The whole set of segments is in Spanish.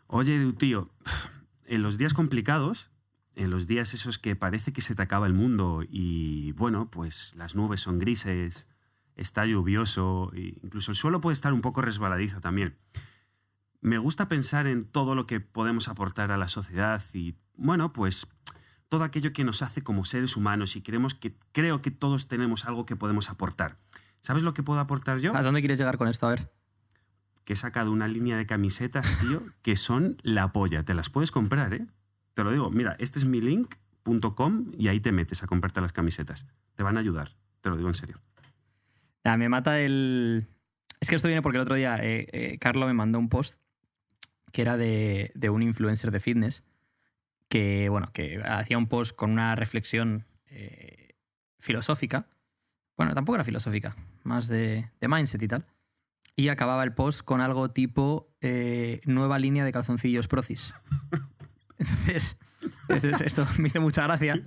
Oye, tío, en los días complicados, en los días esos que parece que se te acaba el mundo y, bueno, pues las nubes son grises, está lluvioso, e incluso el suelo puede estar un poco resbaladizo también. Me gusta pensar en todo lo que podemos aportar a la sociedad y, bueno, pues todo aquello que nos hace como seres humanos y creo que todos tenemos algo que podemos aportar. ¿Sabes lo que puedo aportar yo? ¿A dónde quieres llegar con esto? A ver. Que he sacado una línea de camisetas, tío, que son la polla. Te las puedes comprar, ¿eh? Te lo digo. Mira, este es milink.com y ahí te metes a comprarte las camisetas. Te van a ayudar. Te lo digo en serio. Me mata el... Es que esto viene porque el otro día Carlo me mandó un post que era de un influencer de fitness que, bueno, que hacía un post con una reflexión filosófica. Bueno, tampoco era filosófica, más de mindset y tal. Y acababa el post con algo tipo nueva línea de calzoncillos Procis. Entonces, esto me hizo mucha gracia,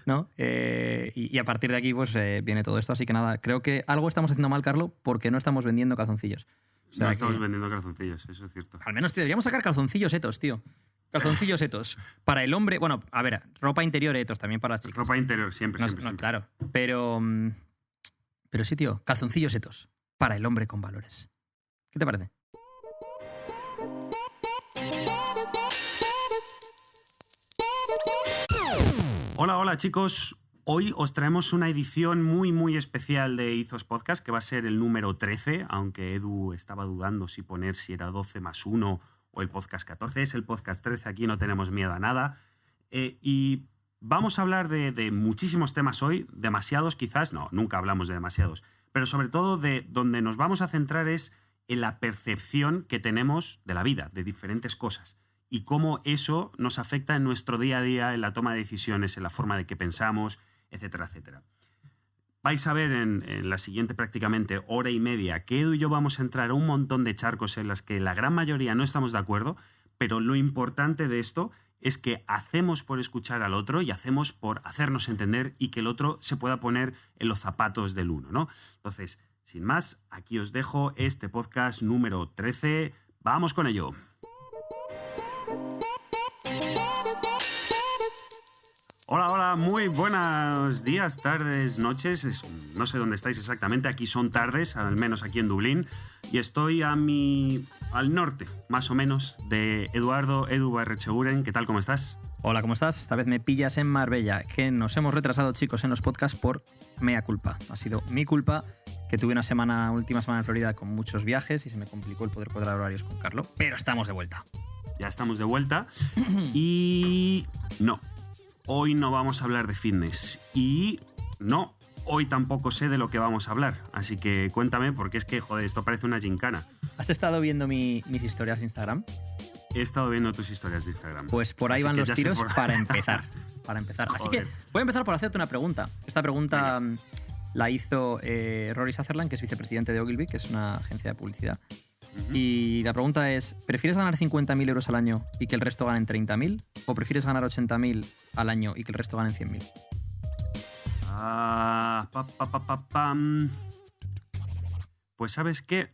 ¿no? Y a partir de aquí pues viene todo esto. Así que nada, creo que algo estamos haciendo mal, Carlo, porque no estamos vendiendo calzoncillos. O sea, no estamos vendiendo calzoncillos, eso es cierto. Al menos deberíamos sacar calzoncillos etos, tío. Calzoncillos etos. Para el hombre, bueno, a ver, ropa interior etos también para las chicas. Ropa interior, siempre. Claro, pero sí, tío, calzoncillos etos. Para el hombre con valores. ¿Qué te parece? Hola chicos. Hoy os traemos una edición muy especial de Ethos Podcast, que va a ser el número 13, aunque Edu estaba dudando si era 12 más 1 o el podcast 14. Es el podcast 13, aquí no tenemos miedo a nada. Y vamos a hablar de muchísimos temas hoy, demasiados quizás, no, nunca hablamos de demasiados, pero sobre todo de donde nos vamos a centrar es en la percepción que tenemos de la vida, de diferentes cosas, y cómo eso nos afecta en nuestro día a día, en la toma de decisiones, en la forma de que pensamos, etcétera, etcétera. Vais a ver en la siguiente prácticamente hora y media que Edu y yo vamos a entrar a un montón de charcos en los que la gran mayoría no estamos de acuerdo, pero lo importante de esto es que hacemos por escuchar al otro y hacemos por hacernos entender y que el otro se pueda poner en los zapatos del uno, ¿no? Entonces, sin más, aquí os dejo este podcast número 13. ¡Vamos con ello! Hola, muy buenos días, tardes, noches. No sé dónde estáis exactamente, aquí son tardes, al menos aquí en Dublín. Y estoy al norte, más o menos, de Edu Barrecheguren. ¿Qué tal, cómo estás? Hola, ¿cómo estás? Esta vez me pillas en Marbella, que nos hemos retrasado, chicos, en los podcasts por mea culpa. Ha sido mi culpa, que tuve una última semana en Florida con muchos viajes y se me complicó el poder cuadrar horarios con Carlo, pero estamos de vuelta. Ya estamos de vuelta y no, hoy no vamos a hablar de fitness y no, hoy tampoco sé de lo que vamos a hablar, así que cuéntame porque es que, joder, esto parece una gincana. ¿Has estado viendo mis historias de Instagram? He estado viendo tus historias de Instagram. Pues por ahí así van los tiros para empezar. Así que voy a empezar por hacerte una pregunta. Esta pregunta la hizo Rory Sutherland, que es vicepresidente de Ogilvy, que es una agencia de publicidad. Y la pregunta es, ¿prefieres ganar 50.000 euros al año y que el resto ganen 30.000? ¿O prefieres ganar 80.000 al año y que el resto ganen 100.000? Pues ¿sabes qué?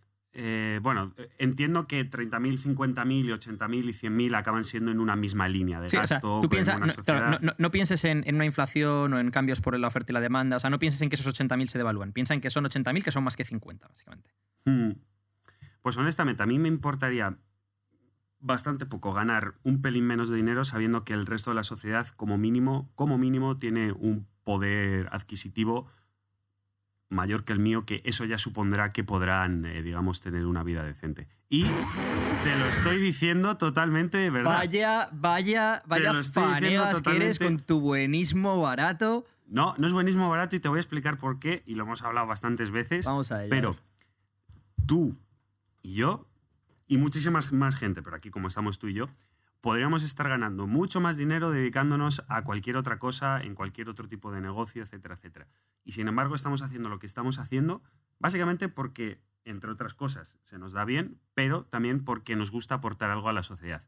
Bueno, entiendo que 30.000, 50.000 y 80.000 y 100.000 acaban siendo en una misma línea de gasto. O sea, tú piensas, no pienses en una inflación o en cambios por la oferta y la demanda. O sea, no pienses en que esos 80.000 se devalúen. Piensa en que son 80.000 que son más que 50, básicamente. Pues honestamente, a mí me importaría bastante poco ganar un pelín menos de dinero sabiendo que el resto de la sociedad como mínimo tiene un poder adquisitivo mayor que el mío, que eso ya supondrá que podrán, digamos, tener una vida decente. Y te lo estoy diciendo totalmente, ¿verdad? Vaya fanegas que eres con tu buenismo barato. No es buenismo barato y te voy a explicar por qué, y lo hemos hablado bastantes veces. Vamos a ello. Pero tú y yo, y muchísima más gente, pero aquí como estamos tú y yo, podríamos estar ganando mucho más dinero dedicándonos a cualquier otra cosa, en cualquier otro tipo de negocio, etcétera, etcétera. Y sin embargo estamos haciendo lo que estamos haciendo básicamente porque, entre otras cosas, se nos da bien, pero también porque nos gusta aportar algo a la sociedad.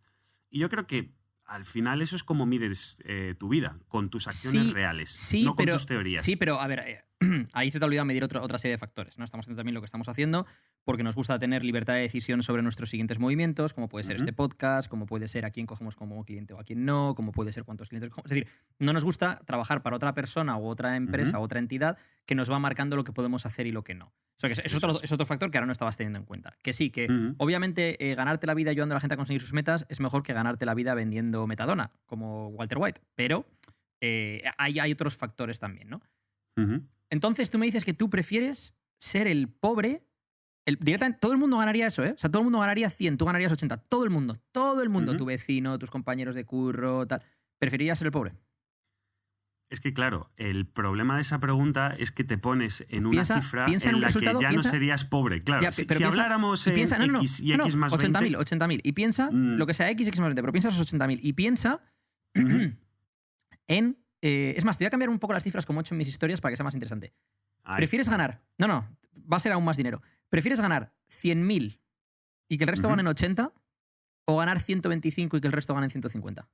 Y yo creo que al final eso es como mides tu vida, con tus acciones reales, no con tus teorías. Sí, pero a ver, ahí se te ha olvidado medir otra serie de factores, ¿no? Estamos haciendo también lo que estamos haciendo porque nos gusta tener libertad de decisión sobre nuestros siguientes movimientos, como puede ser este podcast, como puede ser a quién cogemos como cliente o a quién no, como puede ser cuántos clientes cogemos. Es decir, no nos gusta trabajar para otra persona u otra empresa o otra entidad que nos va marcando lo que podemos hacer y lo que no. O sea, que es otro factor que ahora no estabas teniendo en cuenta. Que sí, que obviamente ganarte la vida ayudando a la gente a conseguir sus metas es mejor que ganarte la vida vendiendo metadona, como Walter White. Pero hay otros factores también, ¿no? Entonces tú me dices que tú prefieres ser el pobre. Directamente, todo el mundo ganaría eso, ¿eh? O sea, todo el mundo ganaría 100, tú ganarías 80. Todo el mundo, tu vecino, tus compañeros de curro, tal. ¿Preferirías ser el pobre? Es que, claro, el problema de esa pregunta es que te pones en una cifra en la que ya no serías pobre. Claro, si habláramos en X y X más 20... 80.000. Y piensa lo que sea X más 20, pero piensa esos 80.000 y piensa en... es más, te voy a cambiar un poco las cifras como he hecho en mis historias para que sea más interesante. ¿Prefieres ganar? No, va a ser aún más dinero. ¿Prefieres ganar 100.000 y que el resto ganen 80 o ganar 125 y que el resto ganen 150?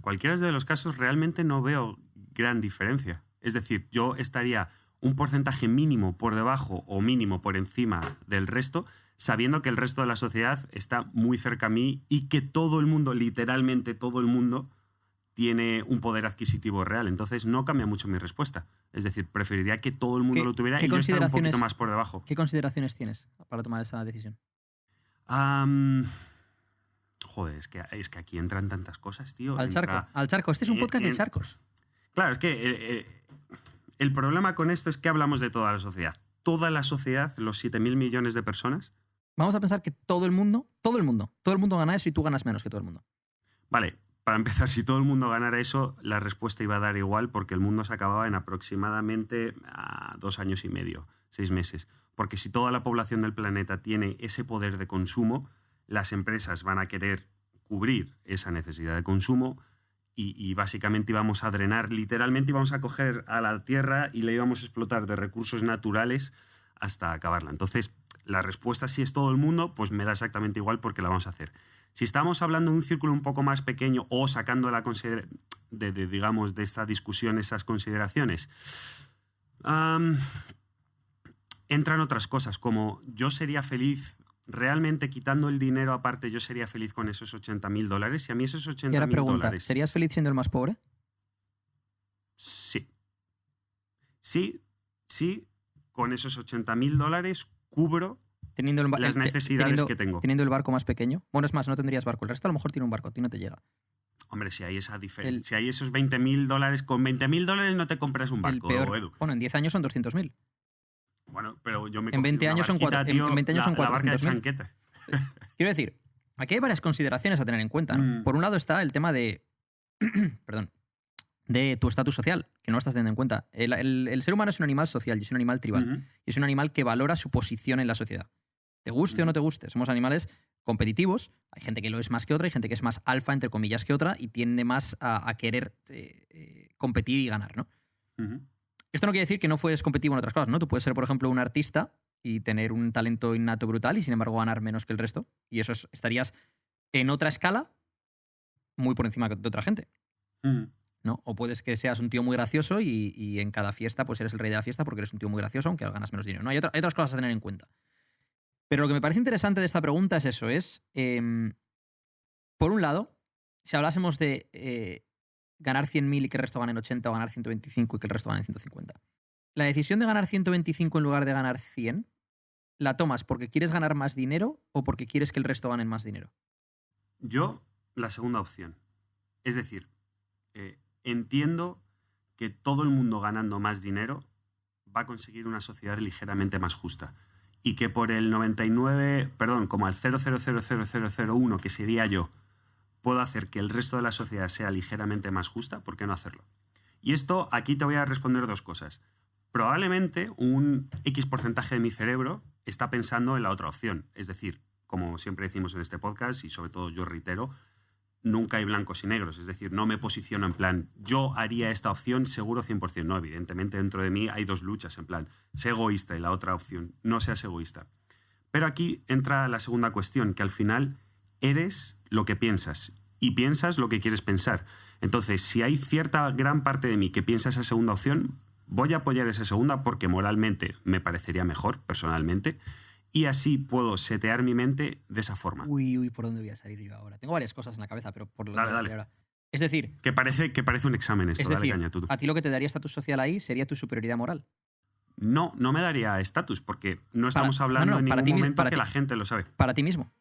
Cualquiera de los casos realmente no veo gran diferencia. Es decir, yo estaría un porcentaje mínimo por debajo o mínimo por encima del resto, sabiendo que el resto de la sociedad está muy cerca a mí y que todo el mundo, literalmente todo el mundo, tiene un poder adquisitivo real. Entonces no cambia mucho mi respuesta. Es decir, preferiría que todo el mundo lo tuviera y yo estar un poquito más por debajo. ¿Qué consideraciones tienes para tomar esa decisión? Joder, es que aquí entran tantas cosas, tío. Al charco. Este es un podcast de charcos. Claro, es que el problema con esto es que hablamos de toda la sociedad. Toda la sociedad, los 7.000 millones de personas. Vamos a pensar que todo el mundo gana eso y tú ganas menos que todo el mundo. Vale. Para empezar, si todo el mundo ganara eso, la respuesta iba a dar igual porque el mundo se acababa en aproximadamente 2 años y medio, 6 meses. Porque si toda la población del planeta tiene ese poder de consumo, las empresas van a querer cubrir esa necesidad de consumo y básicamente íbamos a drenar, literalmente íbamos a coger a la Tierra y la íbamos a explotar de recursos naturales hasta acabarla. Entonces, la respuesta si es todo el mundo, pues me da exactamente igual porque la vamos a hacer. Si estamos hablando de un círculo un poco más pequeño o sacando digamos, de esta discusión esas consideraciones, entran otras cosas, como yo sería feliz, realmente quitando el dinero aparte, yo sería feliz con esos $80.000. Y a mí esos $80.000... Y ahora pregunta, ¿serías feliz siendo el más pobre? Sí. Sí, con esos $80.000 cubro las necesidades que tengo. Teniendo el barco más pequeño. Bueno, es más, no tendrías barco. El resto a lo mejor tiene un barco, a ti no te llega. Hombre, si hay esa diferencia. Si hay esos $20.000, con $20.000 no te compras un barco, Edu. Bueno, en 10 años son 200.000. Bueno, pero yo me en 20 años son 400.000. La barca de chanqueta. Quiero decir, aquí hay varias consideraciones a tener en cuenta, ¿no? Por un lado está el tema de... perdón. De tu estatus social, que no lo estás teniendo en cuenta. El ser humano es un animal social y es un animal tribal. Y es un animal que valora su posición en la sociedad. Te guste o no te guste. Somos animales competitivos. Hay gente que lo es más que otra, hay gente que es más alfa, entre comillas, que otra y tiende más a querer competir y ganar, ¿no? Esto no quiere decir que no fueres competitivo en otras cosas, ¿no? Tú puedes ser, por ejemplo, un artista y tener un talento innato brutal y, sin embargo, ganar menos que el resto. Y eso estarías en otra escala muy por encima de otra gente. ¿No? O puedes que seas un tío muy gracioso y en cada fiesta pues eres el rey de la fiesta porque eres un tío muy gracioso, aunque ganas menos dinero. ¿No? Hay otras cosas a tener en cuenta. Pero lo que me parece interesante de esta pregunta es eso, por un lado, si hablásemos de ganar 100.000 y que el resto ganen 80 o ganar 125 y que el resto ganen 150. La decisión de ganar 125 en lugar de ganar 100, ¿la tomas porque quieres ganar más dinero o porque quieres que el resto ganen más dinero? Yo, la segunda opción. Es decir, entiendo que todo el mundo ganando más dinero va a conseguir una sociedad ligeramente más justa. Y que por el 99, perdón, como al 0,0000001, que sería yo, puedo hacer que el resto de la sociedad sea ligeramente más justa, ¿por qué no hacerlo? Y esto, aquí te voy a responder 2 cosas. Probablemente un X porcentaje de mi cerebro está pensando en la otra opción. Es decir, como siempre decimos en este podcast, y sobre todo yo reitero, nunca hay blancos y negros. Es decir, no me posiciono en plan, yo haría esta opción seguro 100%. No, evidentemente dentro de mí hay 2 luchas, en plan, sé egoísta y la otra opción, no seas egoísta. Pero aquí entra la segunda cuestión, que al final eres lo que piensas y piensas lo que quieres pensar. Entonces, si hay cierta gran parte de mí que piensa esa segunda opción, voy a apoyar esa segunda porque moralmente me parecería mejor, personalmente, y así puedo setear mi mente de esa forma. Uy, ¿por dónde voy a salir yo ahora? Tengo varias cosas en la cabeza, pero por lo que Dale, voy a salir dale. ahora. Es decir, Que parece un examen esto, es dale decir, caña, tú. a ti lo que te daría estatus social ahí sería tu superioridad moral. No, no me daría estatus, porque no estamos hablando en para ningún ti, momento que la gente lo sabe. Para ti mismo.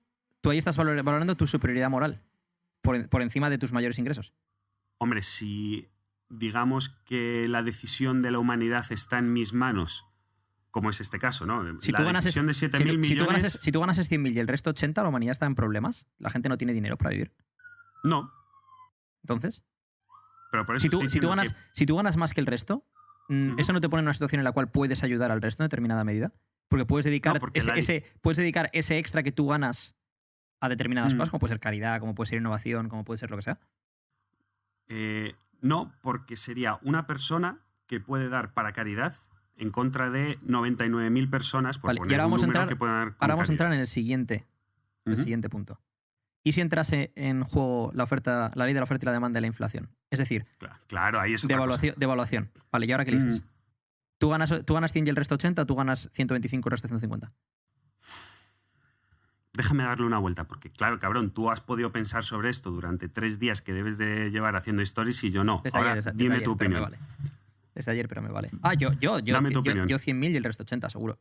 Tú ahí estás valorando tu superioridad moral por encima de tus mayores ingresos. Hombre, si digamos que la decisión de la humanidad está en mis manos, como es este caso, ¿no? Si La tú ganas decisión de 7.000 millones... Si tú ganas 100.000 y el resto 80, la humanidad está en problemas. La gente no tiene dinero para vivir. No, Entonces, pero por eso si tú estoy diciendo ganas más que el resto, eso no te pone en una situación en la cual puedes ayudar al resto en determinada medida. Porque puedes dedicar, No, porque puedes dedicar ese extra que tú ganas a determinadas cosas, como puede ser caridad, como puede ser innovación, como puede ser lo que sea. No, porque sería una persona que puede dar para caridad en contra de 99.000 personas, por Vale, y poner ahora un vamos a número entrar, que puedan dar con ahora vamos a caridad. entrar en el siguiente punto. ¿Y si entrase en juego la ley de la oferta y la demanda y la inflación? Es decir, Claro, ahí es otra cosa. de evaluación. Vale, ¿y ahora qué eliges? ¿Tú ganas 100 y el resto 80 o tú ganas 125 y el resto 150? Déjame darle una vuelta, porque claro, cabrón, tú has podido pensar sobre esto durante 3 días que debes de llevar haciendo stories y yo no. Ahora, dime tu opinión. Vale. Desde ayer, pero me vale. Dame tu opinión. Yo 100.000 y el resto 80, seguro.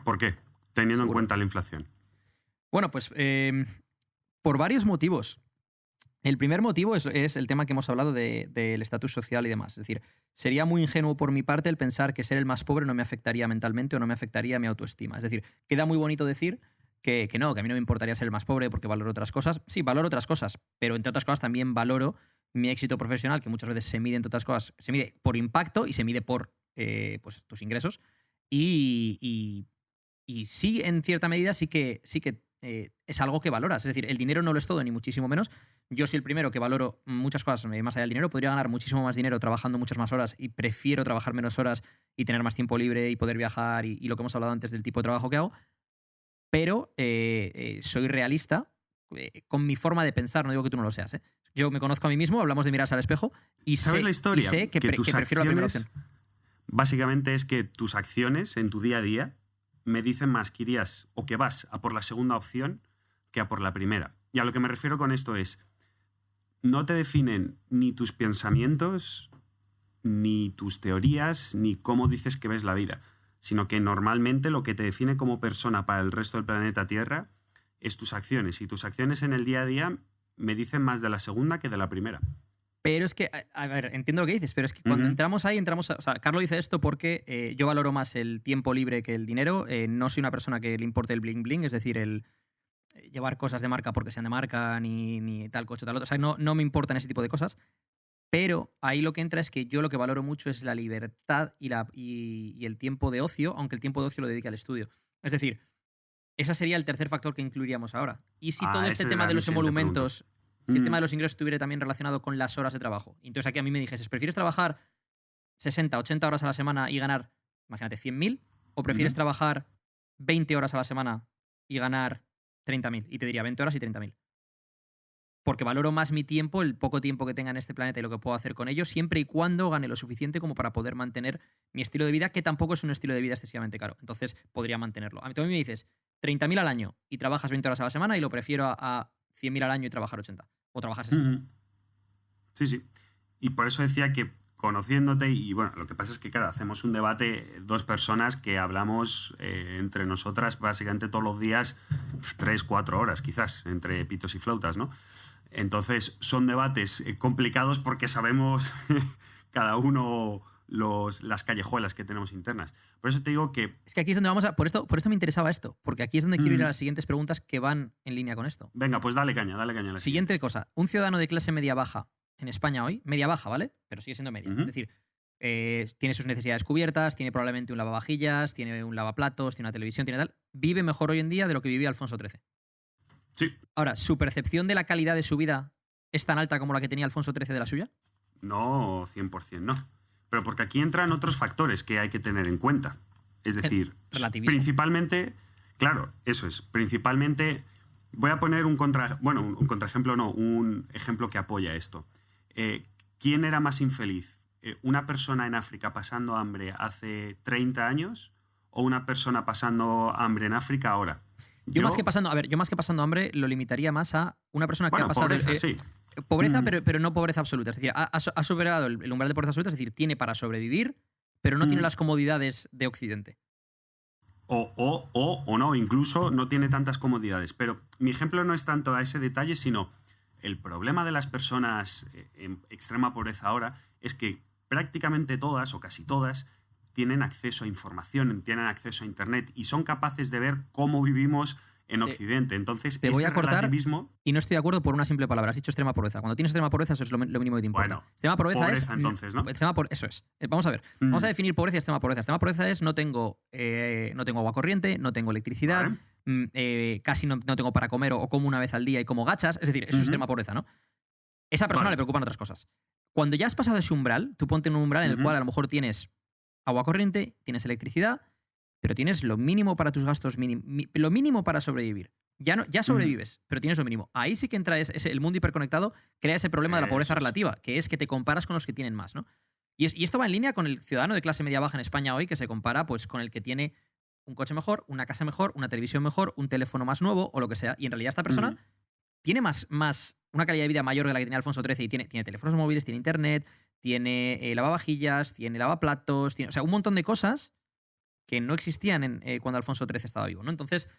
¿Por qué? Teniendo en Seguro. cuenta la inflación. Bueno, pues por varios motivos. El primer motivo es el tema que hemos hablado del estatus social y demás. Es decir, sería muy ingenuo por mi parte el pensar que ser el más pobre no me afectaría mentalmente o no me afectaría mi autoestima. Es decir, queda muy bonito decir que a mí no me importaría ser el más pobre porque valoro otras cosas. Sí, valoro otras cosas, pero entre otras cosas también valoro mi éxito profesional, que muchas veces se mide, entre otras cosas, se mide por impacto y se mide por pues, tus ingresos. Y sí, en cierta medida, sí que es algo que valoras. Es decir, el dinero no lo es todo, ni muchísimo menos. Yo soy el primero que valoro muchas cosas más allá del dinero. Podría ganar muchísimo más dinero trabajando muchas más horas y prefiero trabajar menos horas y tener más tiempo libre y poder viajar y lo que hemos hablado antes del tipo de trabajo que hago. Pero soy realista con mi forma de pensar, no digo que tú no lo seas. Yo me conozco a mí mismo, hablamos de mirarse al espejo y ¿Sabes la historia? Y sé que prefiero la primera opción. Básicamente es que tus acciones en tu día a día me dicen más que irías o que vas a por la segunda opción que a por la primera. Y a lo que me refiero con esto es, no te definen ni tus pensamientos, ni tus teorías, ni cómo dices que ves la vida, sino que normalmente lo que te define como persona para el resto del planeta Tierra es tus acciones. Y tus acciones en el día a día me dicen más de la segunda que de la primera. Pero es que, a ver, entiendo lo que dices, pero es que cuando entramos ahí, o sea, Carlos dice esto porque yo valoro más el tiempo libre que el dinero. No soy una persona que le importe el bling bling, es decir, el llevar cosas de marca porque sean de marca, ni tal coche, tal otro. O sea, no me importan ese tipo de cosas. Pero ahí lo que entra es que yo lo que valoro mucho es la libertad y el tiempo de ocio, aunque el tiempo de ocio lo dedique al estudio. Es decir, ese sería el tercer factor que incluiríamos ahora. Y si todo este tema de los emolumentos, si el tema de los ingresos estuviera también relacionado con las horas de trabajo. Entonces aquí a mí me dijeses, ¿prefieres trabajar 60, 80 horas a la semana y ganar, imagínate, 100.000? ¿O prefieres trabajar 20 horas a la semana y ganar 30.000? Y te diría 20 horas y 30.000. Porque valoro más mi tiempo, el poco tiempo que tenga en este planeta y lo que puedo hacer con ello, siempre y cuando gane lo suficiente como para poder mantener mi estilo de vida, que tampoco es un estilo de vida excesivamente caro. Entonces podría mantenerlo. A mí me dices 30.000 al año y trabajas 20 horas a la semana y lo prefiero a 100.000 al año y trabajar 80. O trabajar 60. Sí. Y por eso decía que conociéndote, y bueno, lo que pasa es que, claro, hacemos un debate, dos personas que hablamos entre nosotras básicamente todos los días, 3-4 horas quizás, entre pitos y flautas, ¿no? Entonces son debates complicados porque sabemos cada uno las callejuelas que tenemos internas. Por eso te digo que... Es que aquí es donde vamos a... Por esto me interesaba esto, porque aquí es donde quiero ir a las siguientes preguntas que van en línea con esto. Venga, pues dale caña a la siguiente cosa. Un ciudadano de clase media-baja en España hoy, media-baja, ¿vale? Pero sigue siendo media. Es decir, tiene sus necesidades cubiertas, tiene probablemente un lavavajillas, tiene un lavaplatos, tiene una televisión, tiene tal. Vive mejor hoy en día de lo que vivía Alfonso XIII. Sí. Ahora, ¿su percepción de la calidad de su vida es tan alta como la que tenía Alfonso XIII de la suya? No, 100% no. Pero porque aquí entran otros factores que hay que tener en cuenta. Es decir, principalmente, claro, eso es, principalmente, voy a poner un contraejemplo, no, un ejemplo que apoya esto. ¿Quién era más infeliz? una persona en África pasando hambre hace 30 años o una persona pasando hambre en África ahora? Yo más que pasando hambre lo limitaría más a una persona que Bueno, ha pasado... pobreza, sí. Pobreza, pero no pobreza absoluta. Es decir, ha superado el umbral de pobreza absoluta, es decir, tiene para sobrevivir, pero no tiene las comodidades de Occidente. O no, incluso no tiene tantas comodidades. Pero mi ejemplo no es tanto a ese detalle, sino el problema de las personas en extrema pobreza ahora es que prácticamente todas, o casi todas, tienen acceso a información, tienen acceso a Internet y son capaces de ver cómo vivimos en Occidente. Entonces, te voy a cortar relativismo... y no estoy de acuerdo por una simple palabra. Has dicho extrema pobreza. Cuando tienes extrema pobreza, eso es lo mínimo que te importa. Bueno, extrema pobreza es... entonces, ¿no? Eso es. Vamos a ver. Vamos a definir pobreza y extrema pobreza. Extrema pobreza es no tengo agua corriente, no tengo electricidad, casi no tengo para comer o como una vez al día y como gachas. Es decir, eso es extrema pobreza, ¿no? Esa persona le preocupan otras cosas. Cuando ya has pasado ese umbral, tú ponte en un umbral en el cual a lo mejor tienes agua corriente, tienes electricidad, pero tienes lo mínimo para tus gastos, lo mínimo para sobrevivir. Ya sobrevives, pero tienes lo mínimo. Ahí sí que entra el mundo hiperconectado, crea ese problema de la pobreza relativa, que es que te comparas con los que tienen más, ¿no? Y esto va en línea con el ciudadano de clase media baja en España hoy, que se compara pues, con el que tiene un coche mejor, una casa mejor, una televisión mejor, un teléfono más nuevo o lo que sea. Y en realidad esta persona tiene una calidad de vida mayor de la que tenía Alfonso XIII y tiene teléfonos móviles, tiene internet, tiene lavavajillas, tiene lavaplatos, o sea, un montón de cosas que no existían cuando Alfonso XIII estaba vivo, ¿no? Entonces,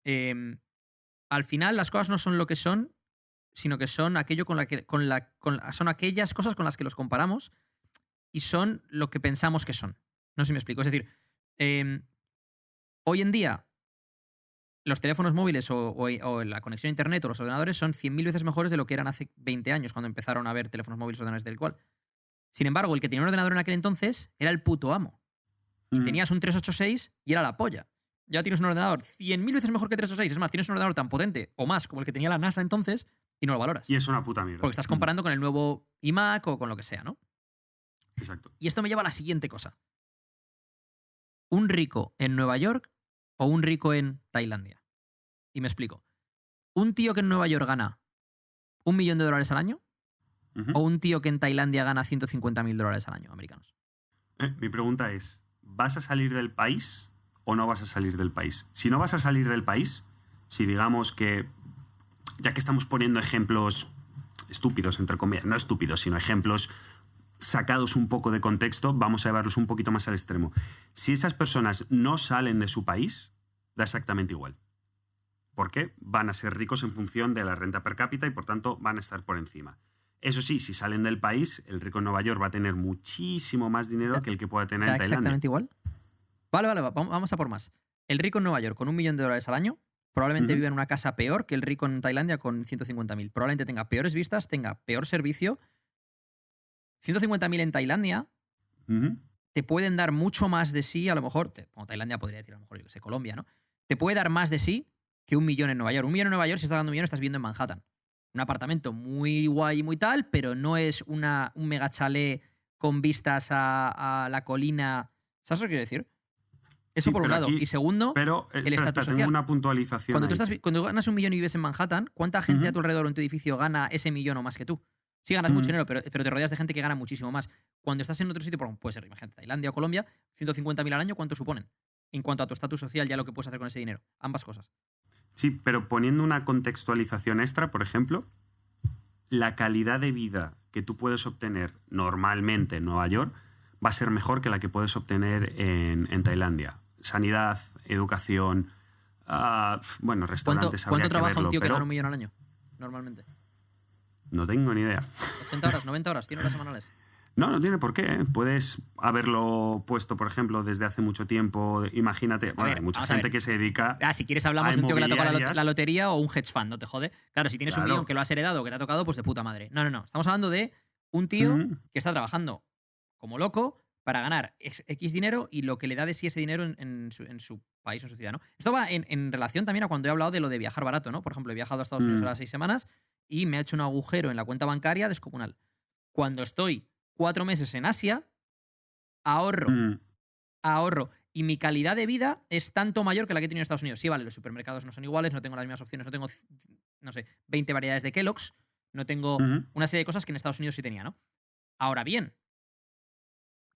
al final las cosas no son lo que son, sino que son aquello son aquellas cosas con las que los comparamos y son lo que pensamos que son. No sé si me explico. Es decir, hoy en día los teléfonos móviles o la conexión a internet o los ordenadores son 100.000 veces mejores de lo que eran hace 20 años cuando empezaron a haber teléfonos móviles o ordenadores del cual. Sin embargo, el que tenía un ordenador en aquel entonces era el puto amo. Y tenías un 386 y era la polla. Ya tienes un ordenador 100.000 veces mejor que 386. Es más, tienes un ordenador tan potente o más como el que tenía la NASA entonces y no lo valoras. Y es una puta mierda. Porque estás comparando con el nuevo iMac o con lo que sea, ¿no? Exacto. Y esto me lleva a la siguiente cosa. ¿Un rico en Nueva York o un rico en Tailandia? Y me explico. ¿Un tío que en Nueva York gana $1.000.000 al año? ¿O un tío que en Tailandia gana $150.000 al año americanos? Mi pregunta es, ¿vas a salir del país o no vas a salir del país? Si no vas a salir del país, si digamos que, ya que estamos poniendo ejemplos estúpidos, entre comillas, no estúpidos, sino ejemplos sacados un poco de contexto, vamos a llevarlos un poquito más al extremo. Si esas personas no salen de su país, da exactamente igual. ¿Por qué? Van a ser ricos en función de la renta per cápita y por tanto van a estar por encima. Eso sí, si salen del país, el rico en Nueva York va a tener muchísimo más dinero que el que pueda tener en Tailandia. ¿Exactamente igual? Vale, vamos a por más. El rico en Nueva York con $1.000.000 al año probablemente viva en una casa peor que el rico en Tailandia con 150.000. Probablemente tenga peores vistas, tenga peor servicio. 150.000 en Tailandia te pueden dar mucho más de sí, a lo mejor, como Tailandia podría decir, a lo mejor, yo que sé, Colombia, ¿no? Te puede dar más de sí que 1.000.000 en Nueva York. 1.000.000 en Nueva York, si estás dando 1.000.000, estás viviendo en Manhattan. Un apartamento muy guay y muy tal, pero no es un mega chalet con vistas a la colina. ¿Sabes lo que quiero decir? Eso por un lado. Y segundo, el estatus social. Tengo una puntualización. Cuando ganas 1.000.000 y vives en Manhattan, ¿cuánta gente a tu alrededor en tu edificio gana ese 1.000.000 o más que tú? Sí ganas mucho dinero, pero te rodeas de gente que gana muchísimo más. Cuando estás en otro sitio, puede ser, imagínate, Tailandia o Colombia, 150.000 al año, ¿cuánto suponen? En cuanto a tu estatus social, ya lo que puedes hacer con ese dinero. Ambas cosas. Sí, pero poniendo una contextualización extra, por ejemplo, la calidad de vida que tú puedes obtener normalmente en Nueva York va a ser mejor que la que puedes obtener en Tailandia. Sanidad, educación, restaurantes. ¿Cuánto trabaja un tío que gana 1.000.000 al año? Normalmente. No tengo ni idea. 80 horas, 90 horas, 100 horas semanales. No tiene por qué. Puedes haberlo puesto, por ejemplo, desde hace mucho tiempo. Imagínate, hay mucha gente que se dedica. Si quieres hablamos de un tío que le ha tocado la lotería o un hedge fund, no te jode. Claro, si tienes un millón que lo has heredado, que te ha tocado, pues de puta madre. No. Estamos hablando de un tío que está trabajando como loco para ganar X dinero y lo que le da de sí ese dinero en su país o en su ciudad, ¿no? Esto va en relación también a cuando he hablado de lo de viajar barato, ¿no? Por ejemplo, he viajado a Estados Unidos ahora 6 semanas y me ha hecho un agujero en la cuenta bancaria descomunal. Cuando estoy 4 meses en Asia, ahorro. Y mi calidad de vida es tanto mayor que la que he tenido en Estados Unidos. Sí, vale, los supermercados no son iguales, no tengo las mismas opciones, no tengo, 20 variedades de Kellogg's, no tengo una serie de cosas que en Estados Unidos sí tenía, ¿no? Ahora bien,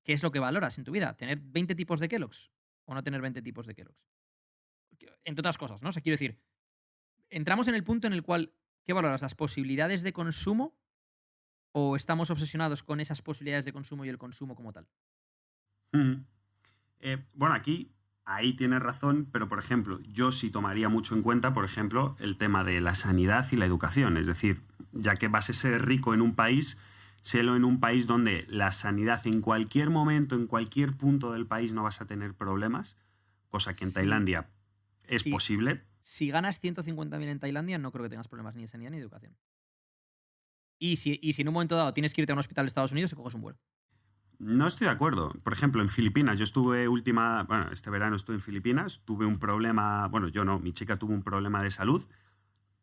¿qué es lo que valoras en tu vida? ¿Tener 20 tipos de Kellogg's o no tener 20 tipos de Kellogg's? Entre otras cosas, ¿no? O sea, quiero decir, entramos en el punto en el cual, ¿qué valoras? ¿Las posibilidades de consumo o estamos obsesionados con esas posibilidades de consumo y el consumo como tal? Bueno, ahí tienes razón, pero por ejemplo, yo sí tomaría mucho en cuenta, por ejemplo, el tema de la sanidad y la educación. Es decir, ya que vas a ser rico en un país, sélo en un país donde la sanidad en cualquier momento, en cualquier punto del país no vas a tener problemas, cosa que en Tailandia es posible. Si ganas 150.000 en Tailandia, no creo que tengas problemas ni de sanidad ni de educación. Y si en un momento dado tienes que irte a un hospital de Estados Unidos, te coges un vuelo. No estoy de acuerdo. Por ejemplo, en Filipinas, este verano estuve en Filipinas, tuve un problema, bueno, yo no, mi chica tuvo un problema de salud.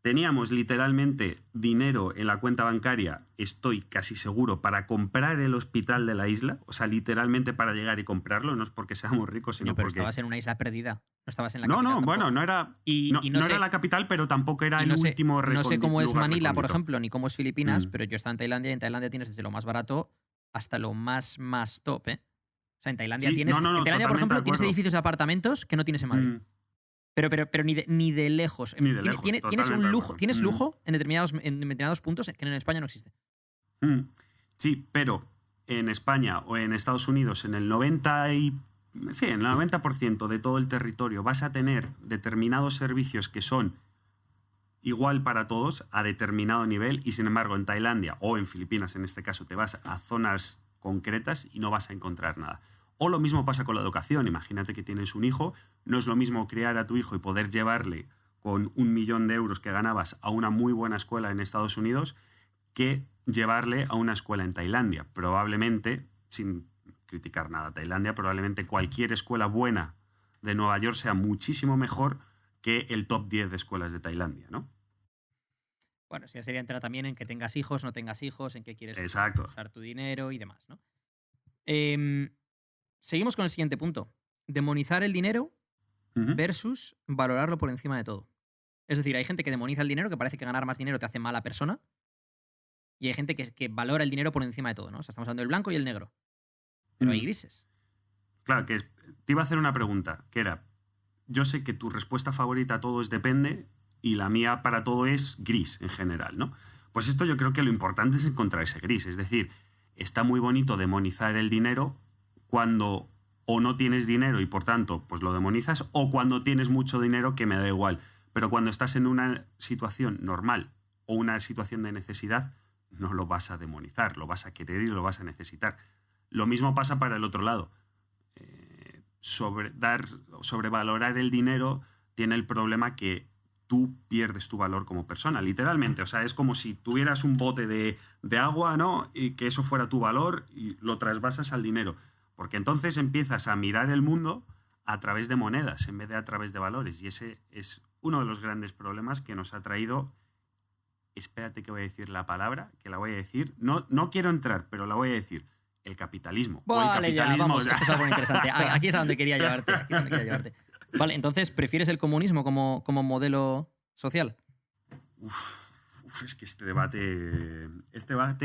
Teníamos literalmente dinero en la cuenta bancaria, estoy casi seguro, para comprar el hospital de la isla. O sea, literalmente para llegar y comprarlo. No es porque seamos ricos, sino pero porque... estabas en una isla perdida. No estabas en la capital. No, tampoco. bueno, no era, no era la capital, pero tampoco era el último No sé cómo es Manila, por recóndito. ejemplo, ni cómo es Filipinas, pero yo estaba en Tailandia y en Tailandia tienes desde lo más barato hasta lo más top, ¿eh? O sea, en Tailandia tienes... en Tailandia, por ejemplo, tienes edificios de apartamentos que no tienes en Madrid. Pero ni de lejos. Ni de lejos, tienes un lujo, tienes lujo en determinados puntos que en España no existe. Sí, pero en España o en Estados Unidos, en el 90% de todo el territorio vas a tener determinados servicios que son igual para todos a determinado nivel, y sin embargo en Tailandia o en Filipinas en este caso te vas a zonas concretas y no vas a encontrar nada. O lo mismo pasa con la educación. Imagínate que tienes un hijo, no es lo mismo criar a tu hijo y poder llevarle con 1 millón de euros que ganabas a una muy buena escuela en Estados Unidos que llevarle a una escuela en Tailandia. Probablemente, sin criticar nada a Tailandia, probablemente cualquier escuela buena de Nueva York sea muchísimo mejor que el top 10 de escuelas de Tailandia, ¿no? Bueno, eso ya sería entrar también en que tengas hijos, no tengas hijos, en qué quieres usar tu dinero y demás, ¿no? Seguimos con el siguiente punto. Demonizar el dinero versus valorarlo por encima de todo. Es decir, hay gente que demoniza el dinero, que parece que ganar más dinero te hace mala persona, y hay gente que valora el dinero por encima de todo, ¿no? O sea, estamos hablando del blanco y el negro. Pero hay grises. Claro, te iba a hacer una pregunta, que era, yo sé que tu respuesta favorita a todo es depende, y la mía para todo es gris en general, ¿no? Pues esto yo creo que lo importante es encontrar ese gris. Es decir, está muy bonito demonizar el dinero cuando o no tienes dinero y por tanto pues lo demonizas, o cuando tienes mucho dinero, que me da igual. Pero cuando estás en una situación normal o una situación de necesidad, no lo vas a demonizar, lo vas a querer y lo vas a necesitar. Lo mismo pasa para el otro lado. Sobrevalorar el dinero tiene el problema que tú pierdes tu valor como persona, literalmente. O sea, es como si tuvieras un bote de agua, ¿no? Y que eso fuera tu valor y lo trasvasas al dinero. Porque entonces empiezas a mirar el mundo a través de monedas en vez de a través de valores. Y ese es uno de los grandes problemas que nos ha traído... Espérate que voy a decir la palabra, que la voy a decir. No quiero entrar, pero la voy a decir. El capitalismo. Vale, o el capitalismo. Ya, vamos, esto es algo interesante. Aquí es a donde quería llevarte. Vale, entonces, ¿prefieres el comunismo como modelo social? Es que este debate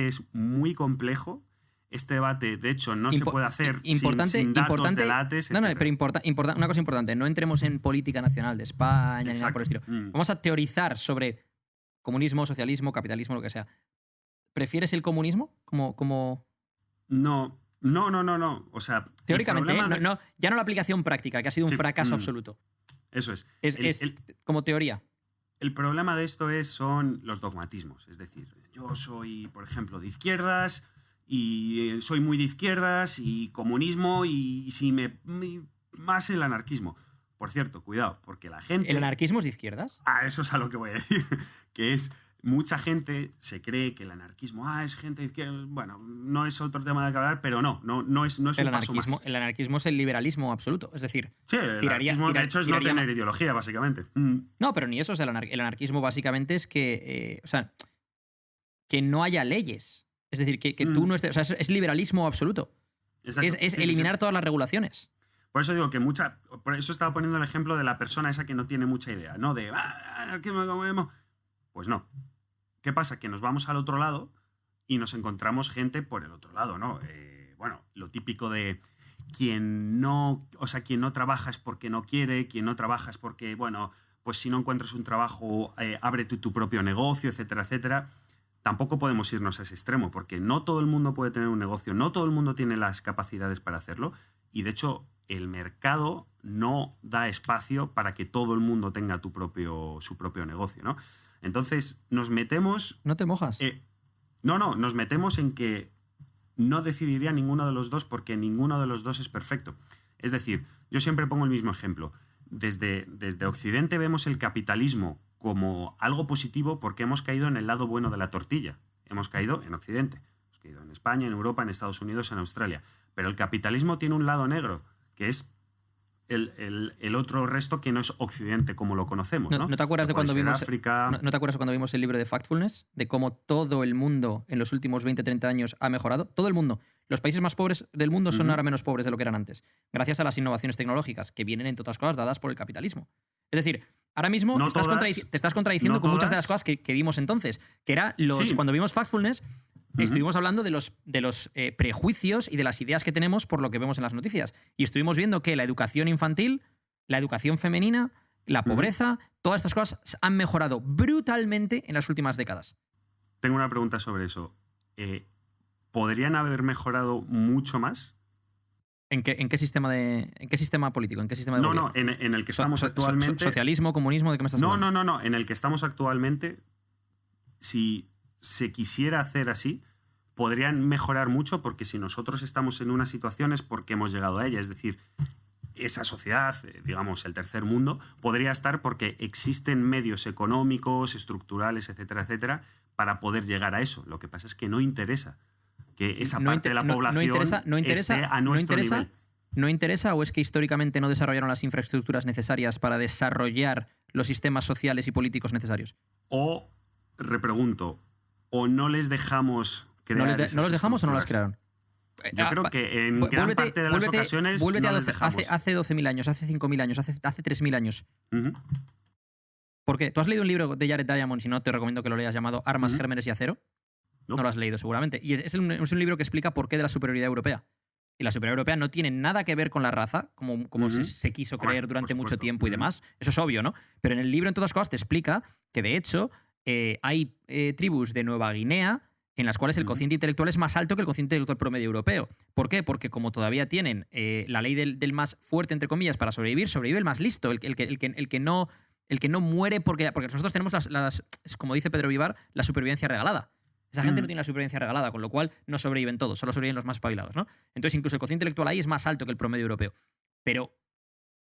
es muy complejo. Este debate, de hecho, no se puede hacer sin datos, debates, No, pero una cosa importante. No entremos en política nacional de España ni nada por el estilo. Vamos a teorizar sobre comunismo, socialismo, capitalismo, lo que sea. ¿Prefieres el comunismo como...? No. O sea, teóricamente, ya no la aplicación práctica, que ha sido un fracaso absoluto. Eso es. Como teoría. El problema de esto son los dogmatismos. Es decir, yo soy, por ejemplo, de izquierdas y soy muy de izquierdas y comunismo y más el anarquismo. Por cierto, cuidado, porque la gente... ¿El anarquismo es de izquierdas? Eso es a lo que voy a decir. Que es... Mucha gente se cree que el anarquismo es gente de izquierda. Bueno, no es otro tema de que hablar, pero no es un paso más. El anarquismo es el liberalismo absoluto. Es decir, sí, el anarquismo de hecho es no tener ideología, básicamente. No, pero ni eso es el anarquismo, básicamente es que, que no haya leyes. Es decir, que tú no estés... O sea, es liberalismo absoluto. Exacto. Es eliminar todas las regulaciones. Por eso digo que por eso estaba poniendo el ejemplo de la persona esa que no tiene mucha idea, ¿no? De anarquismo. Pues no. ¿Qué pasa? Que nos vamos al otro lado y nos encontramos gente por el otro lado, ¿no? Bueno, lo típico de quien no trabaja es porque no quiere, quien no trabaja es porque, bueno, pues si no encuentras un trabajo, abre tu propio negocio, etcétera, etcétera. Tampoco podemos irnos a ese extremo, porque no todo el mundo puede tener un negocio, no todo el mundo tiene las capacidades para hacerlo, y de hecho el mercado no da espacio para que todo el mundo tenga su propio negocio, ¿no? Entonces nos metemos... ¿No te mojas? Nos metemos en que no decidiría ninguno de los dos porque ninguno de los dos es perfecto. Es decir, yo siempre pongo el mismo ejemplo. Desde Occidente vemos el capitalismo como algo positivo porque hemos caído en el lado bueno de la tortilla. Hemos caído en Occidente. Hemos caído en España, en Europa, en Estados Unidos, en Australia. Pero el capitalismo tiene un lado negro, que es el otro resto que no es Occidente como lo conocemos, ¿no? ¿No te acuerdas de cuando vimos África? ¿No te acuerdas cuando vimos el libro de Factfulness? De cómo todo el mundo en los últimos 20-30 años ha mejorado. Todo el mundo. Los países más pobres del mundo son ahora menos pobres de lo que eran antes, gracias a las innovaciones tecnológicas que vienen, entre otras cosas, dadas por el capitalismo. Es decir, ahora mismo te estás contradiciendo con muchas de las cosas que vimos entonces, que era cuando vimos Factfulness. Estuvimos hablando de los prejuicios y de las ideas que tenemos por lo que vemos en las noticias. Y estuvimos viendo que la educación infantil, la educación femenina, la pobreza, todas estas cosas han mejorado brutalmente en las últimas décadas. Tengo una pregunta sobre eso. ¿Podrían haber mejorado mucho más? ¿En qué sistema político? ¿En qué sistema de gobierno? En el que estamos actualmente... ¿Socialismo, comunismo? ¿De qué me estás hablando? No. En el que estamos actualmente, si se quisiera hacer así, podrían mejorar mucho, porque si nosotros estamos en una situación es porque hemos llegado a ella. Es decir, esa sociedad, digamos, el tercer mundo, podría estar porque existen medios económicos, estructurales, etcétera, etcétera, para poder llegar a eso. Lo que pasa es que no interesa que esa parte de la población esté a nuestro nivel. ¿No interesa o es que históricamente no desarrollaron las infraestructuras necesarias para desarrollar los sistemas sociales y políticos necesarios? O, repregunto, ¿o no les dejamos crear ¿No los dejamos o no las crearon? Yo creo que en gran parte de las ocasiones no les dejamos. Hace 12.000 años, hace 5.000 años, hace 3.000 años. ¿Por qué? ¿Tú has leído un libro de Jared Diamond? Si no, te recomiendo que lo leas, llamado Armas, Gérmenes y Acero. No lo has leído seguramente. Y es un libro que explica por qué de la superioridad europea. Y la superioridad europea no tiene nada que ver con la raza, como se quiso creer durante mucho tiempo y demás. Eso es obvio, ¿no? Pero en el libro, en todas cosas, te explica que, de hecho, hay tribus de Nueva Guinea en las cuales el cociente intelectual es más alto que el cociente intelectual promedio europeo. ¿Por qué? Porque como todavía tienen la ley del más fuerte, entre comillas, para sobrevivir, sobrevive el más listo, el que no muere porque nosotros tenemos como dice Pedro Vivar, la supervivencia regalada. Esa gente no tiene la supervivencia regalada, con lo cual no sobreviven todos, solo sobreviven los más espabilados, ¿no? Entonces incluso el cociente intelectual ahí es más alto que el promedio europeo. Pero